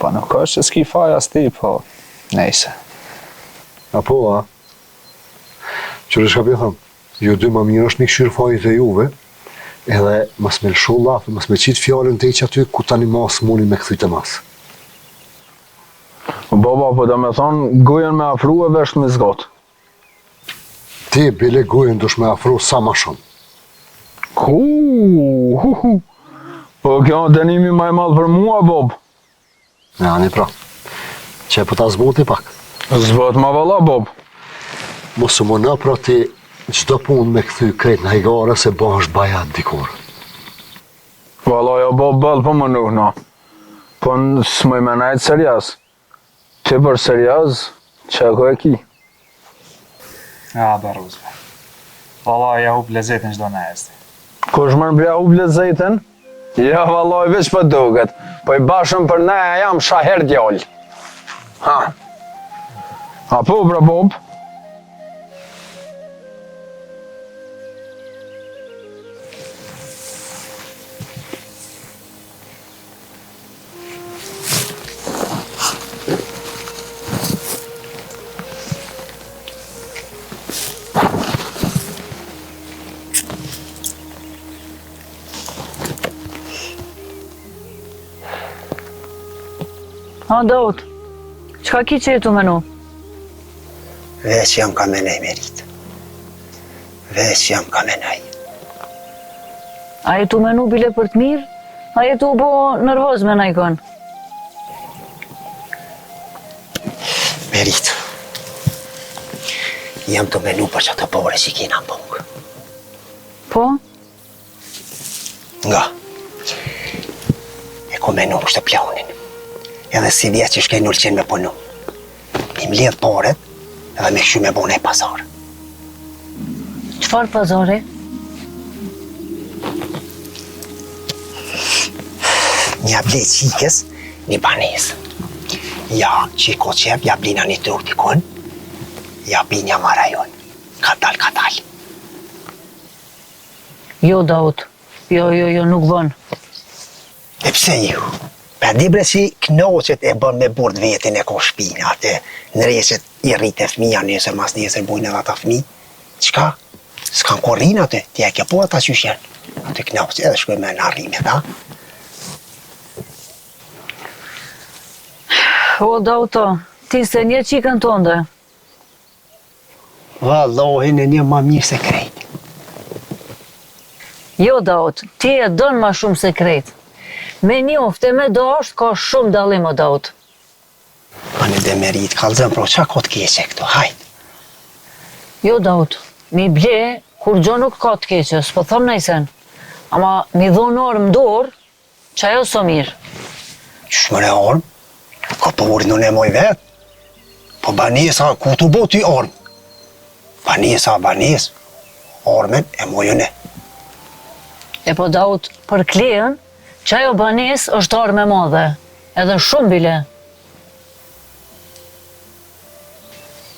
Po nuk është që s'ki faja s'ti, po nejse. Apo, a? Qërë shka për thëmë, ju dy më mirë është një këshyrë fajit e juve, edhe mas me lëshu lafë, mas me qitë fjallën të i që aty, ku tani mas muni me këthyt e mas. Baba, po da me thonë, gojen me afru e vesht me zgatë. Ti, bile gojen dush me afru sa ma shumë. Po kjo dënimi ma i madhë për mua, Bob. Ja, një pra. Që e po ta zboti pak. Zbot ma valla, Bob. Mos më në pra ti qdo pun me këthy krejt në hajgare se bo është bajat dikur. Valla, jo Bob bëllë po më nuk, no. Po s'moj me najtë serias. Ti për serias, që ko e ki. Ja, be rusë. Valla, ja u blezetin qdo në esti. Kush më nëbja u blezetin? Ja, valla, veç për duket. Po i bashën për ne, jam shaher djallë. Ha. Apo, bra Bob? Ha, Daut, qka ki që e tu menu? Veç jam ka menej, Merit. Veç jam ka menej. A e tu menu bile për të mirë? A e tu bo nërvoz me najkon? Merit, jam të menu për që të pore që kina bongë. Po? Nga, e ko menu kështë të plaunin. Edhe si vjetë që shkej nullë qenë me punu. Mi mledh paret edhe me shy me bone e pazar. Qfar pazare? Nja blej qikës, një banesë. Ja, qiko qep, ja blina një trur t'ikon, ja binja marajon. Katal. Jo, Daut. Jo, nuk bën. E pse ju? Per di bre që knoqet e bën me burt vetin e ko shpina, atë nëreqet i rrit e fmija nesër mas nesër bujnë edhe ata fmi. Qka? S'kan korrin atë, ti e ke po ata qysh janë. Atë knoqet edhe shkoj me në arrimet, ha? O, Dauto, ti se një qikën tënde. Vallahi në një ma mirë se krejt. Jo, Daut, ti e dënë ma shumë sekret. Me njoft e me dasht ka shumë dallim, o Daut. Anë dhe merit, kalzën, pro, qa ka të keqe këtu, hajt. Jo, Daut, mi ble, kur gjo nuk ka të keqe, s'po thëm nejsen. Ama mi dhonë orë më dorë, që ajo së mirë. Qëshmëre ormë? Ka për në ne moj vetë. Po banesa, ku të bo ty ormë? Banesa, ormen e mojën e. E po Daut, për klien, që ajo banes është arme madhe, edhe shumë bile.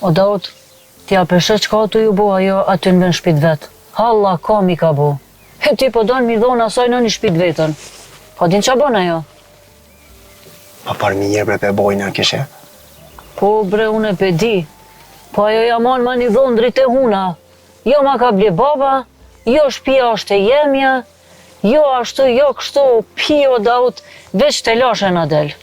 O Daut, t'ja peshe që ka të ju bo ajo aty në vend shpit vetë. Halla, ka mi ka bo. E ti po donë mi dhonë asaj në një shpit vetën. Po din qa bon ajo? Pa par mirë bre pe bojnë në kishe. Po bre, unë e pe di. Po ajo jamon ma një dhonë drite huna. Jo ma ka ble baba, jo shpia është e jemja, jo ashtu, jo kështu, pio Daut, veç të lashe në del.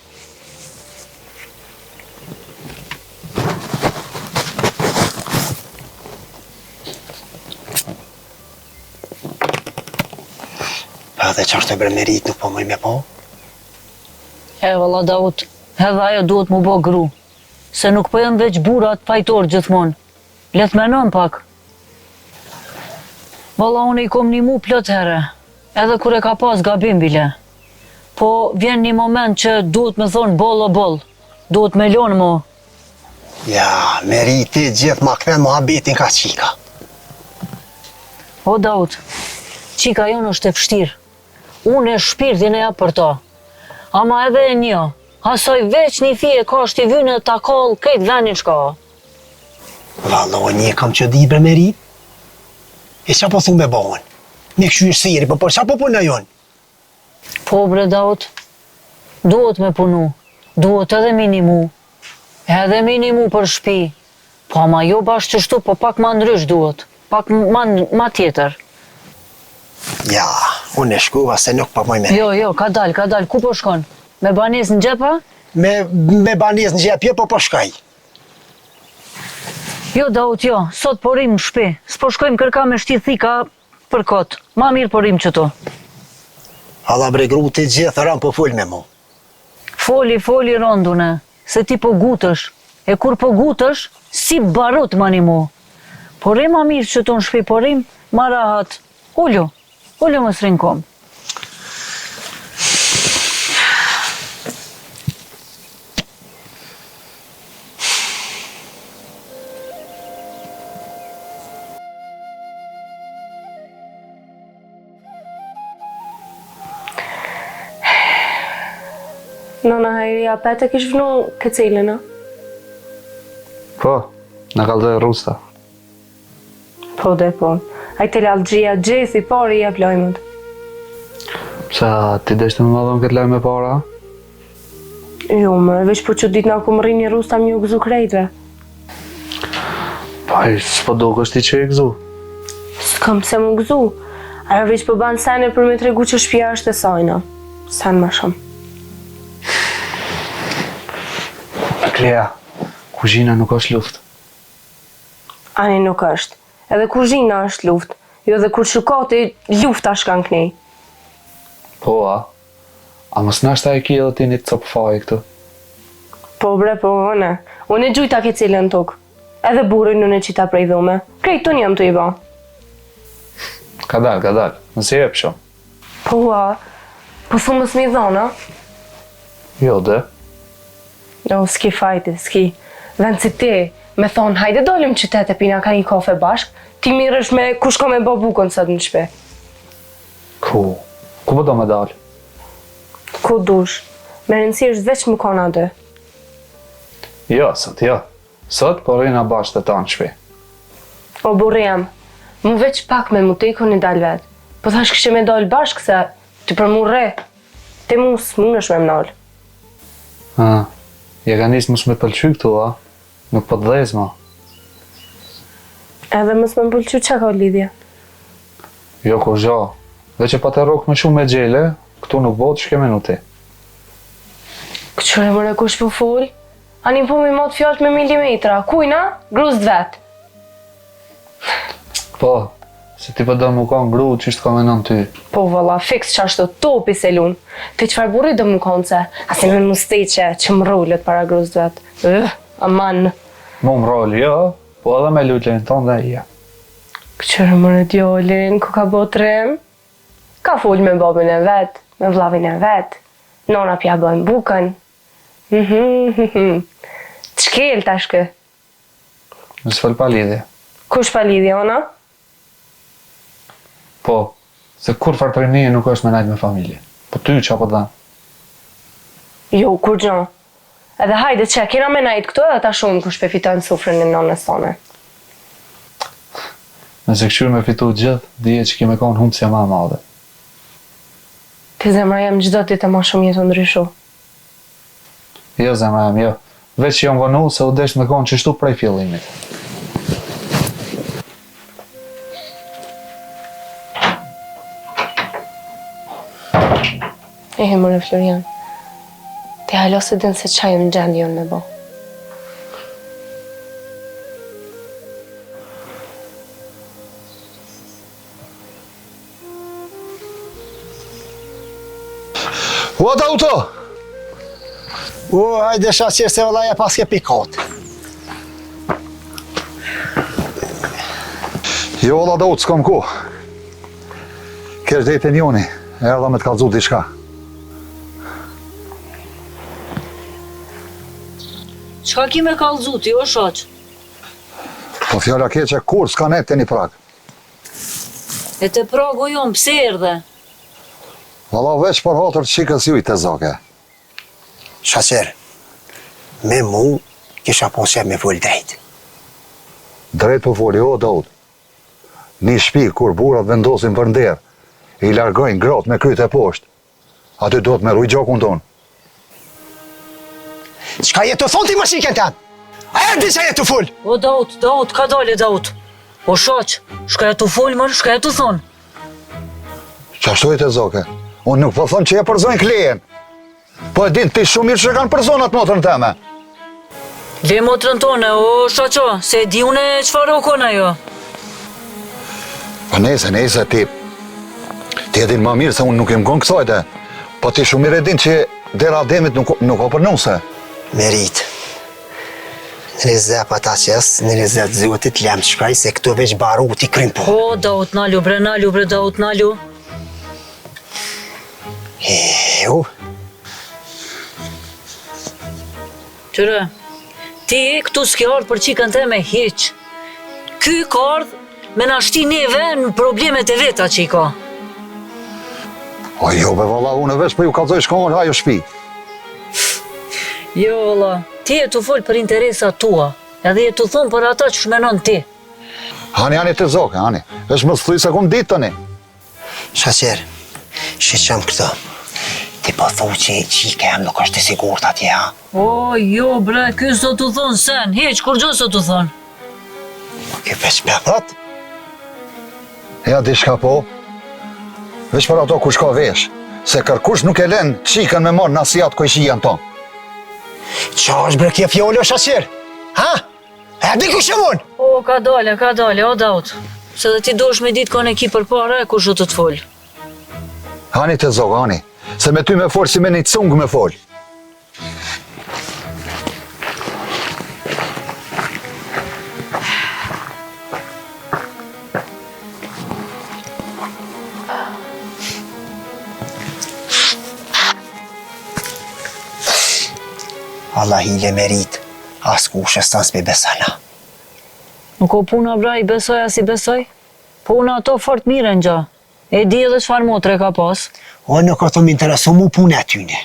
Pa dhe që është e bre merit nuk po mëj me po? E valla Daut, edhe ajo duhet mu bo gru, se nuk po jenë veç burat fajtor gjithmonë. Let menon pak. Valla unë i kom një mu plot herë, edhe kur e ka pas gabim bile. Po vjen një moment që duhet me thonë bol o bol, duhet me lonë mu. Ja, meriti gjithë ma këthen muhabetin ka qika. O Daut, qika jonë është e fështirë. Unë e shpirtin e ja për ta. Ama edhe e një, asoj veç një fije ka shti vynë të akall këtë venin shka. Vallo, një kam që di bre merit. E qa po thu me bohën? Me këshu i siri, po qa po puna jonë? Po bre Daut, duhet me punu, duhet edhe minimu. Edhe minimu për shpi. Po ama jo bashkë që shtu, po pak ma ndrysh duhet. Pak ma tjetër. Ja, unë e shkuva se nuk po moj me. Jo, ka dal, ku po shkon? Me banes në gjepa? Me banes në gjep, jo po shkaj. Jo, Daut, jo, sot porim në shpi. S'po shkojmë kërka me shti thika për kot. Ma mirë porim që to. Alla bre gru të gjithë rëmë po full me mu. Foli rondune, se ti po gutësh. E kur po gutësh, si barut mani mu. Porim ma mirë që to në shpi, porim ma rahat. Ullu më srinë kom. Nona Hajri, a pete kish vënu këcilën, a? Po, në kaldoj rusta. Po dhe po. A i të lalgjia gjithi pari i jep lojmët. Psa ti deshte me madhon këtë lojmë e para? Jo, më veç po që ditë nga ku më rinjë rusta më ju gëzu krejtve. Pa i s'po do kështë ti që i gëzu. S'kam se më gëzu. Ajo veç po banë sene për me tregu që shpia është e sajna. Sen ma shumë. Klea, kuzhina nuk është luft. Ani nuk është. Edhe kuzhina është luft. Jo edhe kur shukati, lufta shkan kënej. Po, a mos nashta e ki edhe ti një copë faj këtu? Po bre, po, one. Unë e gjujta ke cilën tuk. Edhe burin unë e qita prej dhume. Krejt të njëm të i ba. Ka dal, nësi e pësho. Po, po thu më s'mi dhona? Jo, dhe. Jo, s'ki fajti, s'ki. Vend si ti, me thonë, hajde dolim qytet e pina ka një kafe bashk, ti mirësh me ku shko me bo bukon sot në shpe. Ku po do me dal? Ku dush, me rëndësi është veç më kona dë. Jo. Sot po rina bashkë të ta në shpi. O burri jam, mu veç pak me mu të iko një dal vetë. Po thash kështë me dal bashkë se ty për mu re, te mu s'munësh me m'nal. Je ka njësë mos me pëlqy këtu, a? Nuk po të dhezë, ma. Edhe mos me pëlqy që ka lidhja? Jo, ko zha. Dhe që pa të rokë me shumë me gjele, këtu nuk botë shke me ti. Këqëre mëre kush po fol? Ani po mi mot fjallë me milimetra. Kujna? Gruz vet. Po, se ti do më ka ngru, ç'është ka menon ty? Po valla, fix çashtu topi selun. Ti çfarë burri do më konë se? Asi me mustiqe që më rullet para gruz vet. Aman. Mu më roli, jo, po edhe me lutlin tonë dhe ja. Këqërë më në djolin, ku ka botrem? Ka full me babin e vet, me vllavin e vet. Nona pja bën bukën. T'shkel tash kë? Nësë fal pa lidhje. Kush pa lidhje, ona? Po, se kur fartrinije nuk është me najtë me familje. Po ty që apo dha? Jo, kur gjo. Edhe hajde që, kena me najtë këtu edhe ta shumë kush pe fitojnë sufrën e nonës tone. Nëse këshur me fitu gjithë, dije që kime konë humbësja ma madhe. Ti zemra jem gjdo ditë ma shumë jetu ndryshu. Jo zemra jem, jo. Veç që jam vënu se u desh me konë qështu prej fillimit. Mëre Florian, ti halo se din se qa jem gjendë jonë me bo. O, Dauto! O, hajde shaqirë se vëllaja pas ke pikat. Jo, la Daut, s'kam ku. Kesh dhejtë e njoni, erdha me t'kallzu diçka. Qka ki me kallzu ti, o shoq? Po fjalla ke që kur s'ka net të një Prag. E te Pragu jon, pse erdhe? Valla veç për hatër të shikës ju i të zake. Shaqirë, me mu kisha posja me vull drejt. Drejt për foli, o Daut. Një shpi kur burat vendosin për nder, i largojnë gratë me kryt e poshtë. Aty do të me rujë gjakun tonë. Qka jetë të thonë ti më shikën të anë? A erdi që jetë të full? O Daut, ka dole Daut. O shoq, shka jetë të full mërë, shka jetë të thonë? Qashtu i të zake? Unë nuk po thonë që e përzojnë klejen. Po e din ti shumë mirë që kanë përzonat motrën teme. Le motrën tone, o shoqo, se di une qfar o kona jo. Po nese, ti e din ma mirë se unë nuk jem konë kësajte. Po ti shumë mirë e din që dera demit nuk o përnuse. Merit. Në rizep ata qes, në rizep zotit lem të shkaj se këtu veç baru ti krym po. O, Daut, nalu bre, Daut, nalu. Jo. Qyre, ti këtu s'ke ardhë për qikën te me hiq. Ky ka ardhë me na shti neve në problemet e veta që i ka. O jo be valla, unë veç për ju kalzoj shkonë, hajo shpi. Jo valla, ti e të folë për interesat tua, edhe e të thonë për ata që shmenon ti. Hani të zoke, hani. Veç më thuj se kun ditë tëni. Shaqer, shiqëm këto. Ti po thu që qike jam nuk është të sigurt atje, ha? O, jo bre, ky s'do të thonë sen, heq, kur gjo s'do të thonë. Ky veç me thot? Ja, diçka po. Veç për ato kush ka vesh. Se kërkush nuk e len qikën me marë nasiat kojshia në tonë. Qa është bre kje fjole o Shaqer? Ha? E di kush e mun? O, ka dale, o Daut. Se dhe ti dosh me ditë kone ki për para e kush do të folë. Hani të zogë, hani. Se me ty me folë si me një cungë me folë. Allah hile merit, as kush e stans me besana. Nuk o puna bra i besoj as i besoj? Puna ato fort mire në gja. E di edhe çfarë motre ka pas. O nuk o të më intereso mu punë atyne.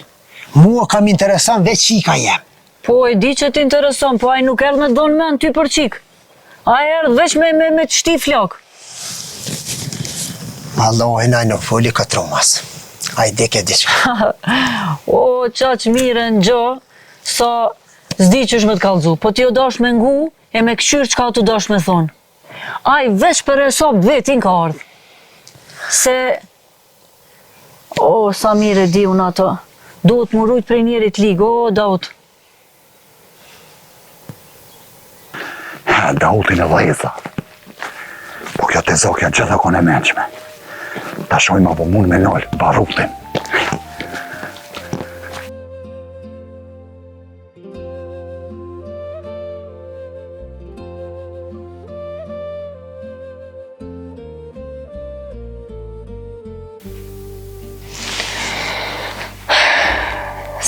Mua kam interesan veç qika jem. Po e di që t'intereson, po aj nuk erdh me të donë men ty për qik. Aj erdh veç me të shti flak. Allah e naj nuk foli këtë romas. Aj dike diçka. O, qaq mire në gja, sa zdi që është me të kallzu, po ti o dash me ngu e me këqyr qka tu dash me thonë. Aj veç për e sop vetin ka ardhë. Se... O, sa mire di unë ato. Duhet më rujt prej njerit ligë, o, Daut. Dautin e vajza. Po kjo të zokja gjitha kone menqme. Ta shojmë apo mund me nol, barutin.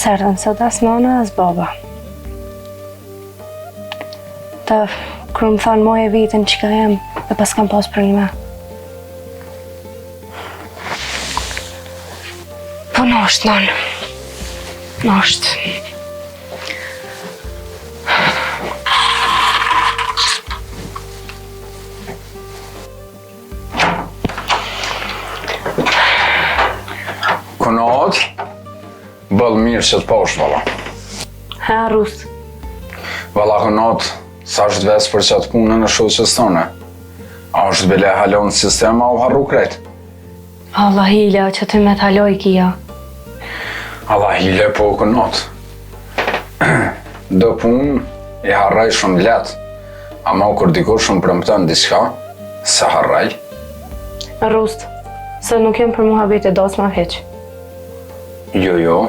Serdën sot as nana as baba. Ta kërë më thanë moje vitin që ka jem dhe pas kam pas për një me. Po nështë, nanë. Nështë. Konat, bëllë mirë që të poshtë, valla. Ha, Rus. Valla konat, sa është vesë për qatë punë në shoqës tonë. A është bile halonë sistema u harru krejt? Allah hile, që ty me t'haloj kia. Allah hile po konat. Do punë i harraj shumë letë, ama kur dikur shumë premton diçka, se harraj. Rus, se nuk jem për muhabit e dos ma heq. Jo,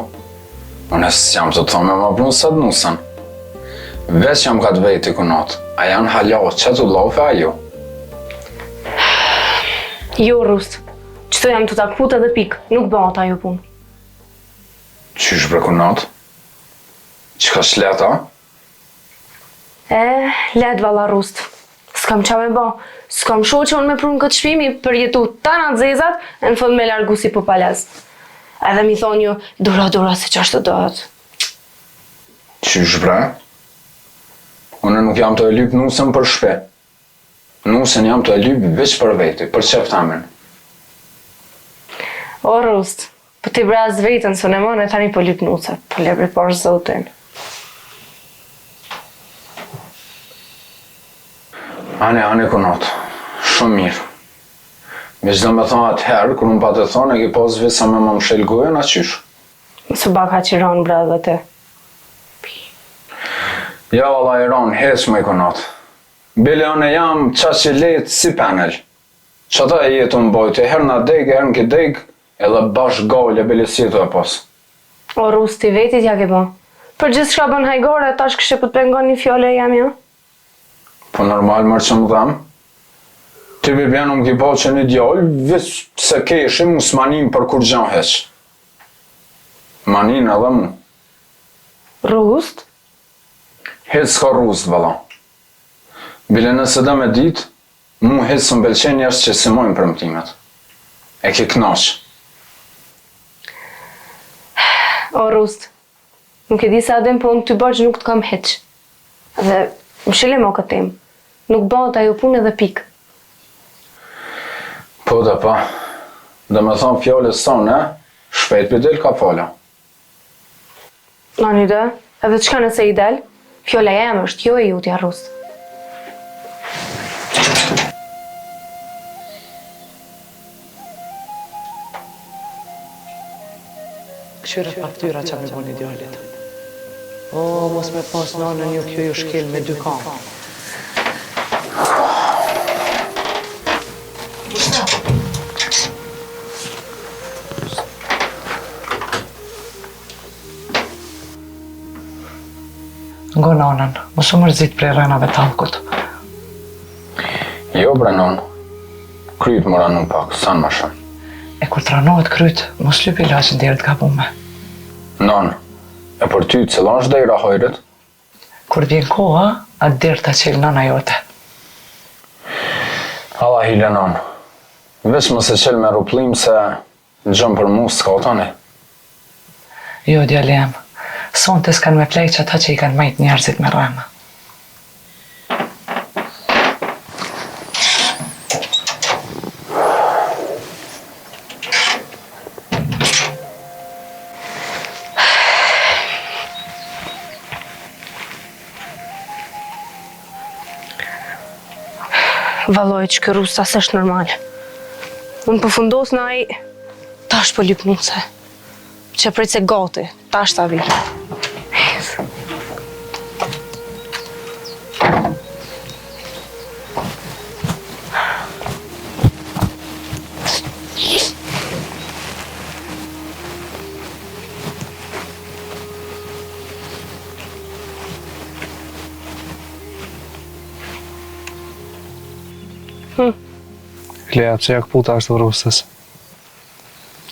unë s'jam të thome ma brunë së të nusën. Veç jam ka të vejti konat, a janë halahë që të lofe ajo? Jo, Rus, qëto jam të takput edhe pik, nuk bëhat ajo punë. Qysh bre konat? Qka shleta? Let valla Rus, s'kam qa me ba, s'kam sho që unë me prunë këtë shpimi për jetu tana të zezat, e në fund me largu si po palaz. Edhe mi thonë ju, dura se që ashtë të dohet. Qysh bre? Unë nuk jam të e lyp nusën për shpe. Nusën jam të e lyp veç për veti, për qeftamin. O, Rust, po ti braz vetën, së në mënë e tani po lyp nusët, po lebri por zotin. Ane konat, shumë mirë. Veç do me thonë atëherë, kër unë pa të thonë, e ki pas visa me më mshel gojën, a qysh? Mësë baka që ronë braz dhe te. Ja, valla i ronë, heq me i konat. Bile unë jam qa që letë si panel. Që ta e jetu më bojtë, herë në degë, herë në ki degë, edhe bashkë gaulle bile si jetu e pas. O, Rus, ti vetit ja ke bo. Për gjithë shka bën hajgore, tash kështë për të pengon një fjole e jam ja? Po normal mërë që më dhamë. Ti bibjen më ki po që një djallë, veç se keshim mu s'manin për kur gjan heq. Manin edhe mu. Rust? Hec s'ka rust, valla. Bile nëse dhe me dit, mu hec së mbelqen jashtë që si mojnë premtimet. E ki knaq. O, Rust, nuk e di sa adem, po unë të bërë që nuk të kam heq. Dhe më shilim o këtë tem. Nuk bëhat ajo punë edhe pikë. Po dhe pa, dhe me thonë fjallës sonë, shpejt për del ka fala. Në një dhe, edhe qka nëse i del, fjolla jam është, jo e jutja Rust. Këshyre faktyra që me boni djallit. O, mos me pas nanën ju kjo ju shkel me 2 kam. Ngo nanën, mos u mërzit prej rënave talkut. Jo bre non, kryt më ranun pak, sanë ma shumë. E kur të ranohet kryt, mos lyp ilaqin dherët gabume. Non, e për ty cëllon është dhejra hojrit? Kur vjen koha, atë dherë të qelë nana jote. Allah hile non, veç më se qelë me ruplim se gjëm për mu s'ka tani. Jo, djali em, sonë të s'kan me plej që ata që i kanë majt njerëzit me rëma. Valoj që kërru sa s'është normal. Unë përfundos në aj, tash për lyp nuse. Që prej se gati, tash ta vilë. Klea, pse ja këputa është rusës?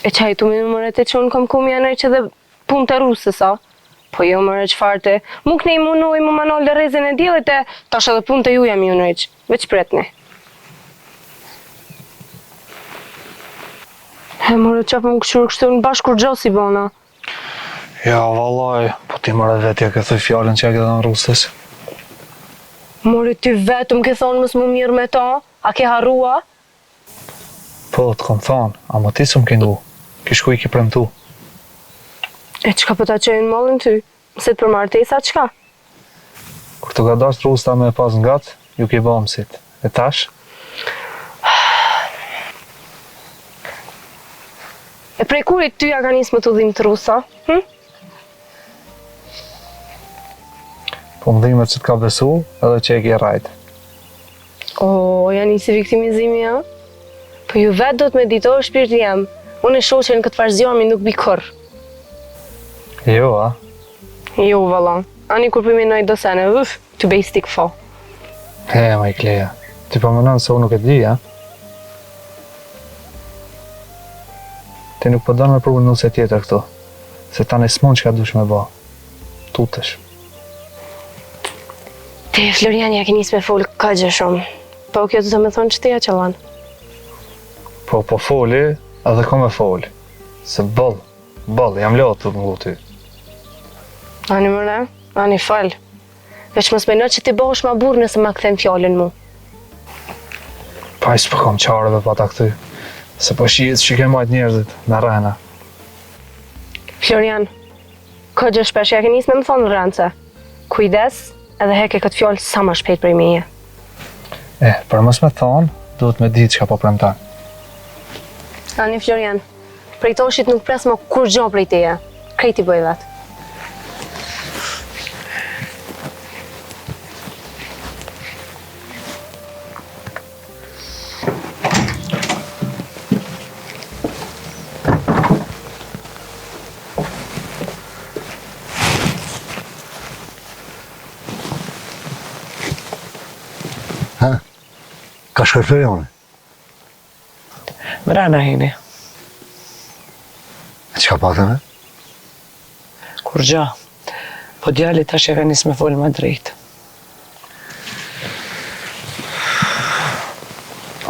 E qaj tu me numëret e që unë kom kumi anër që dhe punë të rusës, a? Po jo mërë qfarë të... Muk ne i munoj mu manol dhe rezin e dilit e tash edhe punë të ju jam ju nërëq. Veç pretni. E mërë qapë më këshurë kështu në bashkë kur gjosi bona. Ja, vallaj, po ti mërë vetja këtë fjallën që ja këtë në rusës. Mërë ty vetëm ke thonë mësë më mirë me ta? A ke harrua? Po, të kom thonë, a më ti së më këndu. Kishku i ki premtu. E qka për ta qenë mollin ty? Mëse të për martesa qka? Kur të ka dasht rusta me pas nga të, ju ki bëmësit. E tash? E prej kurit ty ja ka njës më të dhim të rusa? Po më dhimet që të ka besu edhe që e ki rajt. O, janë njësi viktimizimi, ja? Po ju vetë do të meditohë shpirti jam. Unë e shoqen këtë farzjami nuk bi kër. Jo, a? Jo, valla. Ani kur përminoj do sene, të bej stik fo. Ma i Kleja, ti po mënon se unë nuk e di, a? Ti nuk po donë me përvu nuse tjetër këtu, se tani s'mon që ka dush me ba. Tutesh. Te Florian ja ke njës me folë ka gjë shumë. Po kjo të me thonë që ti ja qëllan. Po foli, edhe ko me foli. Se bëll, jam lotë të më ty. Ani mëre, ani falë. Veç mos meno që ti bosh ma burë nëse ma kthem fjallën mu. Pa i s'po kom qareve pa ta këty. Se po shijet që ke majt njerëzit, në rena. Florian, ko gjë shpesh ja ke njës me më thonë rëndëse. Kujdes, edhe heke këtë fjallë sa ma shpejt prej meje. Për mos me thonë, duhet me ditë që ka po premtan. Ani Florian, prej toshit nuk pres më kur gjo prej teje. Krejti bëj vetë. Ka shkër Floriane? Mrena hini. E që ka patën e? Kur gja, po djali tash e ka njës me folë ma drejt.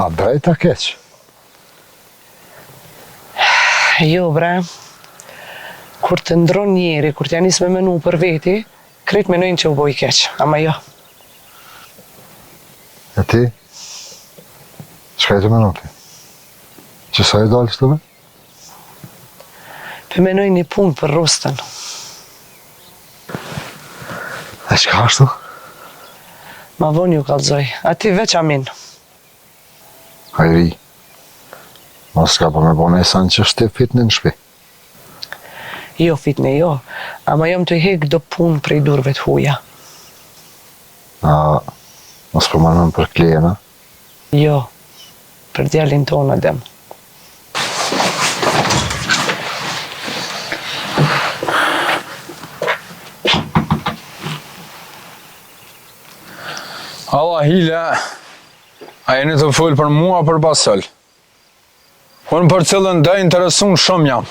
A drejt a keq? Jo, bre. Kur të ndron njeri, kur t'ja njës me menu për veti, krejt menojnë që u boj keq, ama jo. E ti? Qka e të menoti? Që sa e dalë shtëve? Për menoj një punë për rustën. E qka ashtu? Ma vonë ju kalzoj, ati veç amin. Hajri, mos ka për me bone e sanë që shte fitne në shpi. Jo fitne jo, ama jom të hek do punë prej durve të huja. Mos përmanon për Klejena? Jo, për djalin tonë adem. Allah hile, a jeni të full për mua për basëll. Unë për cilën dhe interesun shumë jam.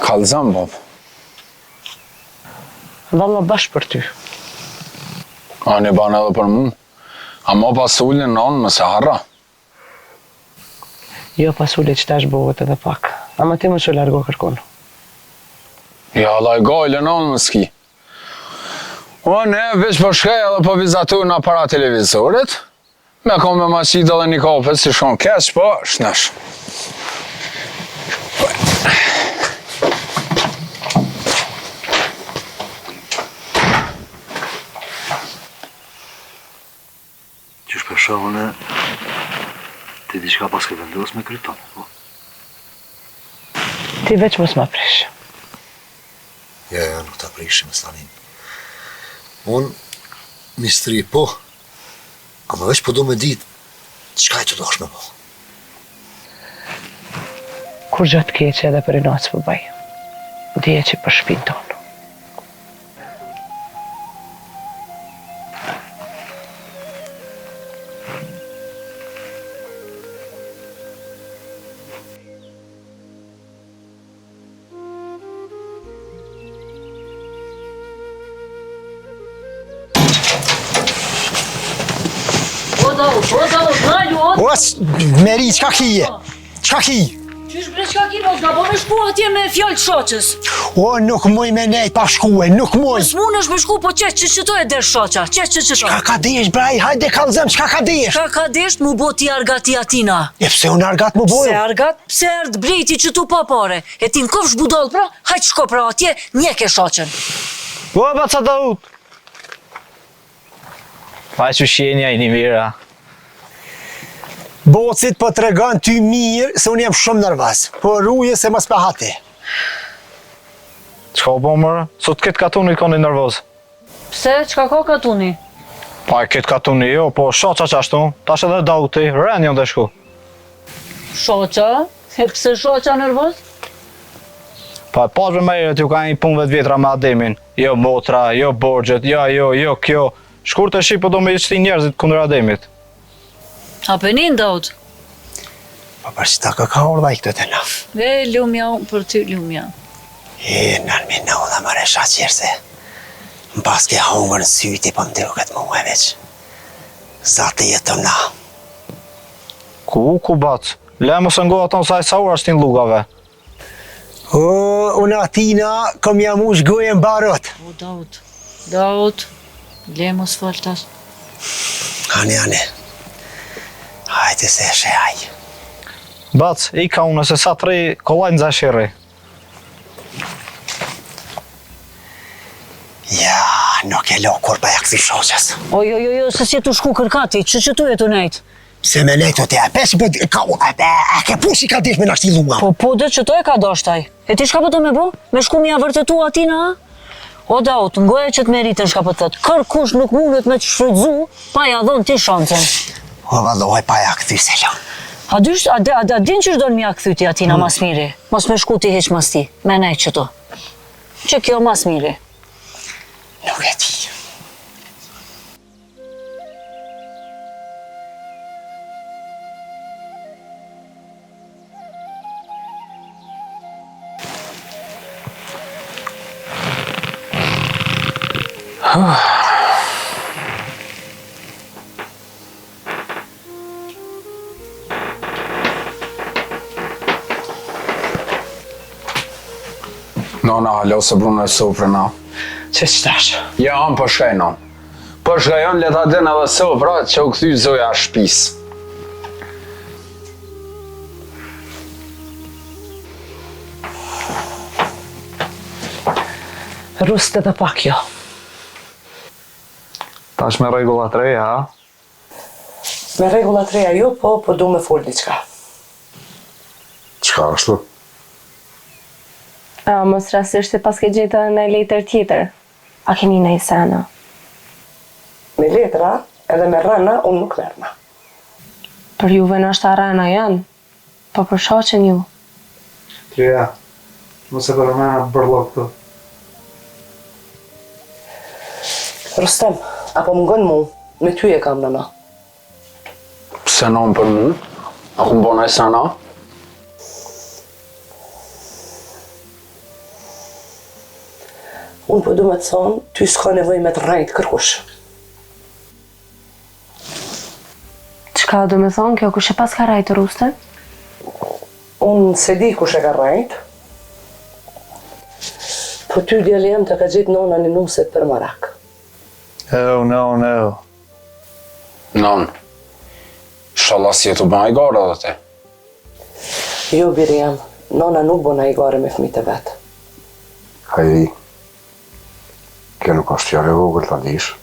Kalzam, bab. Valla bash për ty. A një banë edhe për mu. A mo pasullin në anë mëse harra. Jo pasulli që tash bëhet edhe pak. Ama ti më që largo kërkon. Ja, la e gajle në anë mëski. Unë e veç për shkej edhe për vizatu në para televizorit. Me kom me maqit edhe një kafe si shon keq, po shnesh. Qysh për shohën e ti diçka pas ke vendos me kryton, po? Ti veç mos ma prish. Ja, nuk ta prishim stanin. Unë, mistri po, ama veç po do me ditë, qka e të dosh me po? Kur gjatë keqe edhe për i nacë për baj. Dije që për shpinë tonë. O, Daut, lajlu, o. Os, Meri, qka kije? Qka ki? Qysh bre qka ki, o, s'ka po me shku atje me fjallë shoqës. O, nuk muj me nejt pa shkue, nuk muj. S'mun është me shku, po qëto e der shoqa, qëto. Qka ka desh, braj, hajde kalzëm, qka ka desh? Qka ka desh mu bo ti argati atina? E pse unë argat mu bojo? Se argat, pse erdë brejti që tu pa pare. E ti në kofsh budol pra, hajt shko pra atje, njeke shoqën. O, baca Daut! Pa që shenja i një mira. Bocit po të regon ty mirë se unë jam shumë nervaz. Po ruje se mos pa hati. Qka po mërë? Sot këtë katuni ka një nervoz. Pse, qka ka katuni? Pa e këtë katuni jo, po shoqa qashtu, tash edhe Dauti, ren janë dhe shku. Shoqa? E pse shoqa nervoz? Pa e pashme me ju ka një punëve të vjetra me Ademin. Jo motra, jo borgjet, jo kjo. Shkur të shqipë do me i qëti njerëzit kundër Ademit. Apenin, Daut. Po për që ta ka orda i këtë të na. Ve, lumja unë për ty lumja. E, nërë me në dhe më resha qërë se më pas ke hongër në syti për më të këtë më veç. Zate jetëm na. Ku bac? Le më së ngoha tonë saj sa ura shtin lugave. O, unë atina kom jam ush gojën barot. O, Daut, le mos faltas. Ane. Hajde se eshe aj. Bac, i ka unë se sa tri kollajnë za shirri. Ja, nuk e lo kur pa jakësi shoqës. Jo, se si tu shku kërkati, që tu e tu nejt? Se me nejtë të e pesi, po a ke pushi ka desh me nashti lua. Po dhe që to e ka doshtaj. E ti shka po të me bo? Me shku mi a vërtetu atina, a? O, Daut, ngoja që të meritën shka po të thët. Kërkush nuk mundet me të shfrydzu, pa ja dhon ti shancën. O, valloj, pa ja këthy se lo. A din që shdojnë mi a këthyti atina mas miri? Mos me shku ti heq mas ti, me nejt që to. Që kjo mas miri. Nuk e ti. Nona, halo se brunë e sofrë, na. Që qëtash? Ja, unë po shkaj, non. Po shkajon, leta den edhe sofra që u këthy zoja shpis. Rust edhe pak jo. Tash me regullat reja, ha? Me regullat reja jo, po du me fol diqka. Qka ashtu? A, mos rastisht se pas ke gjetë në letër tjetër. A keni në i sena? Me letra edhe me rëna, unë nuk merna. Për juve në ashtë rëna janë, po për shoqen ju. Treja, mos e përmena bërlok të. Rustem, apo më ngën mu, me ty e kam nëna. Pse non për mu? A ku mbona e sana? Unë po du me të thonë, ty s'ka nevoj me të rrejt kërkush. Qka do me thonë, kjo kush e pas ka rajtë Rustem? Unë se di kush e ka rrejt, po ty djeli jem të ka gjitë nona një nuset për marak. No. Non. Shallah si e të bëna i gara dhe te. Jo, biri jam, nona nuk bona i gare me fmit e vetë. Hajri, kjo nuk është fjallë e vogël të dish.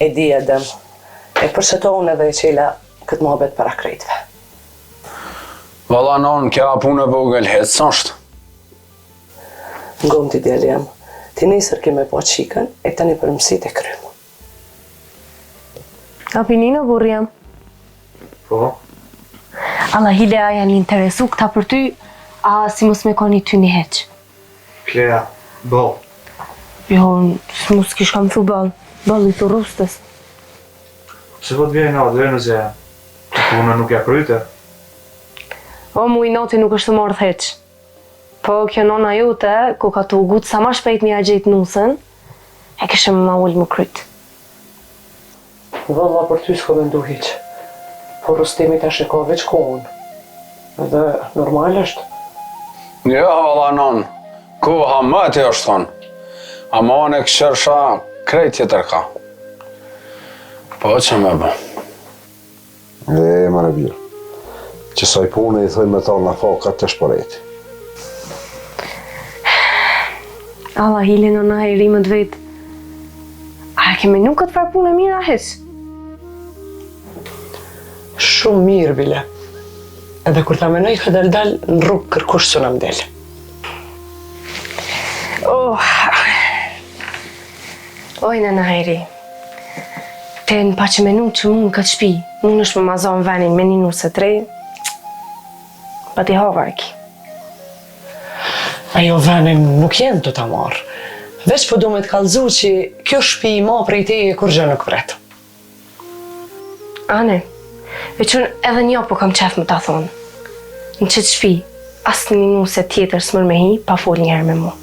E di edem, e përse to unë edhe e qela këtë muhabet para krejtve. Valla non, kja punë e vogël hecë sashtë. Ngom ti djeli jam, ti nesër kime po qikën, e tani për mësit e krymë. A pinino burri jam? Po? Allah hile a janë interesu këta për ty, a si mos me koni ty një heq? Kleja, bol. Jo, s'mus kish kam thu bal i thu rustës. Se po të vjej në adhe në zeja, të punë nuk ja kryte. O, mu i noti nuk është të mordh heq. Po, kjo nona jute, ku ka të ugut sa ma shpejt një a gjejt nusën, e kështë më ma ullë më kryt. Valla për ty s'ko mendu hiq. Por Rustemi tash e ka veç kohën. Edhe normal është. Jo, valla non, koha më ti është thonë. Ama unë e këshërsha krejt tjetër ka. Po që me bë? Më në birë. Që saj punë i thëj me ta në fakat të shpëreti. Allah hile në na e rimët vetë. A e keme nuk këtë farë punë e mirë ahes? Shumë mirë, bile. Edhe kur ta menoj ka dal në rrugë kërkush së në mdel. Oj, në hajri. Te në pa që menu që mund këtë shpi, mund është me mazon venin me një nusë të rej, pa ti hava e ki. Ajo venin nuk jenë të ta marë. Veç po do me të kallëzu që kjo shpi ma prej teje kur gjë nuk vretë. Ane, veçun edhe një po kam qef më ta thonë. Në qëtë shpi, asë një nusë tjetër s'mër me hi, pa fol njëherë me mu.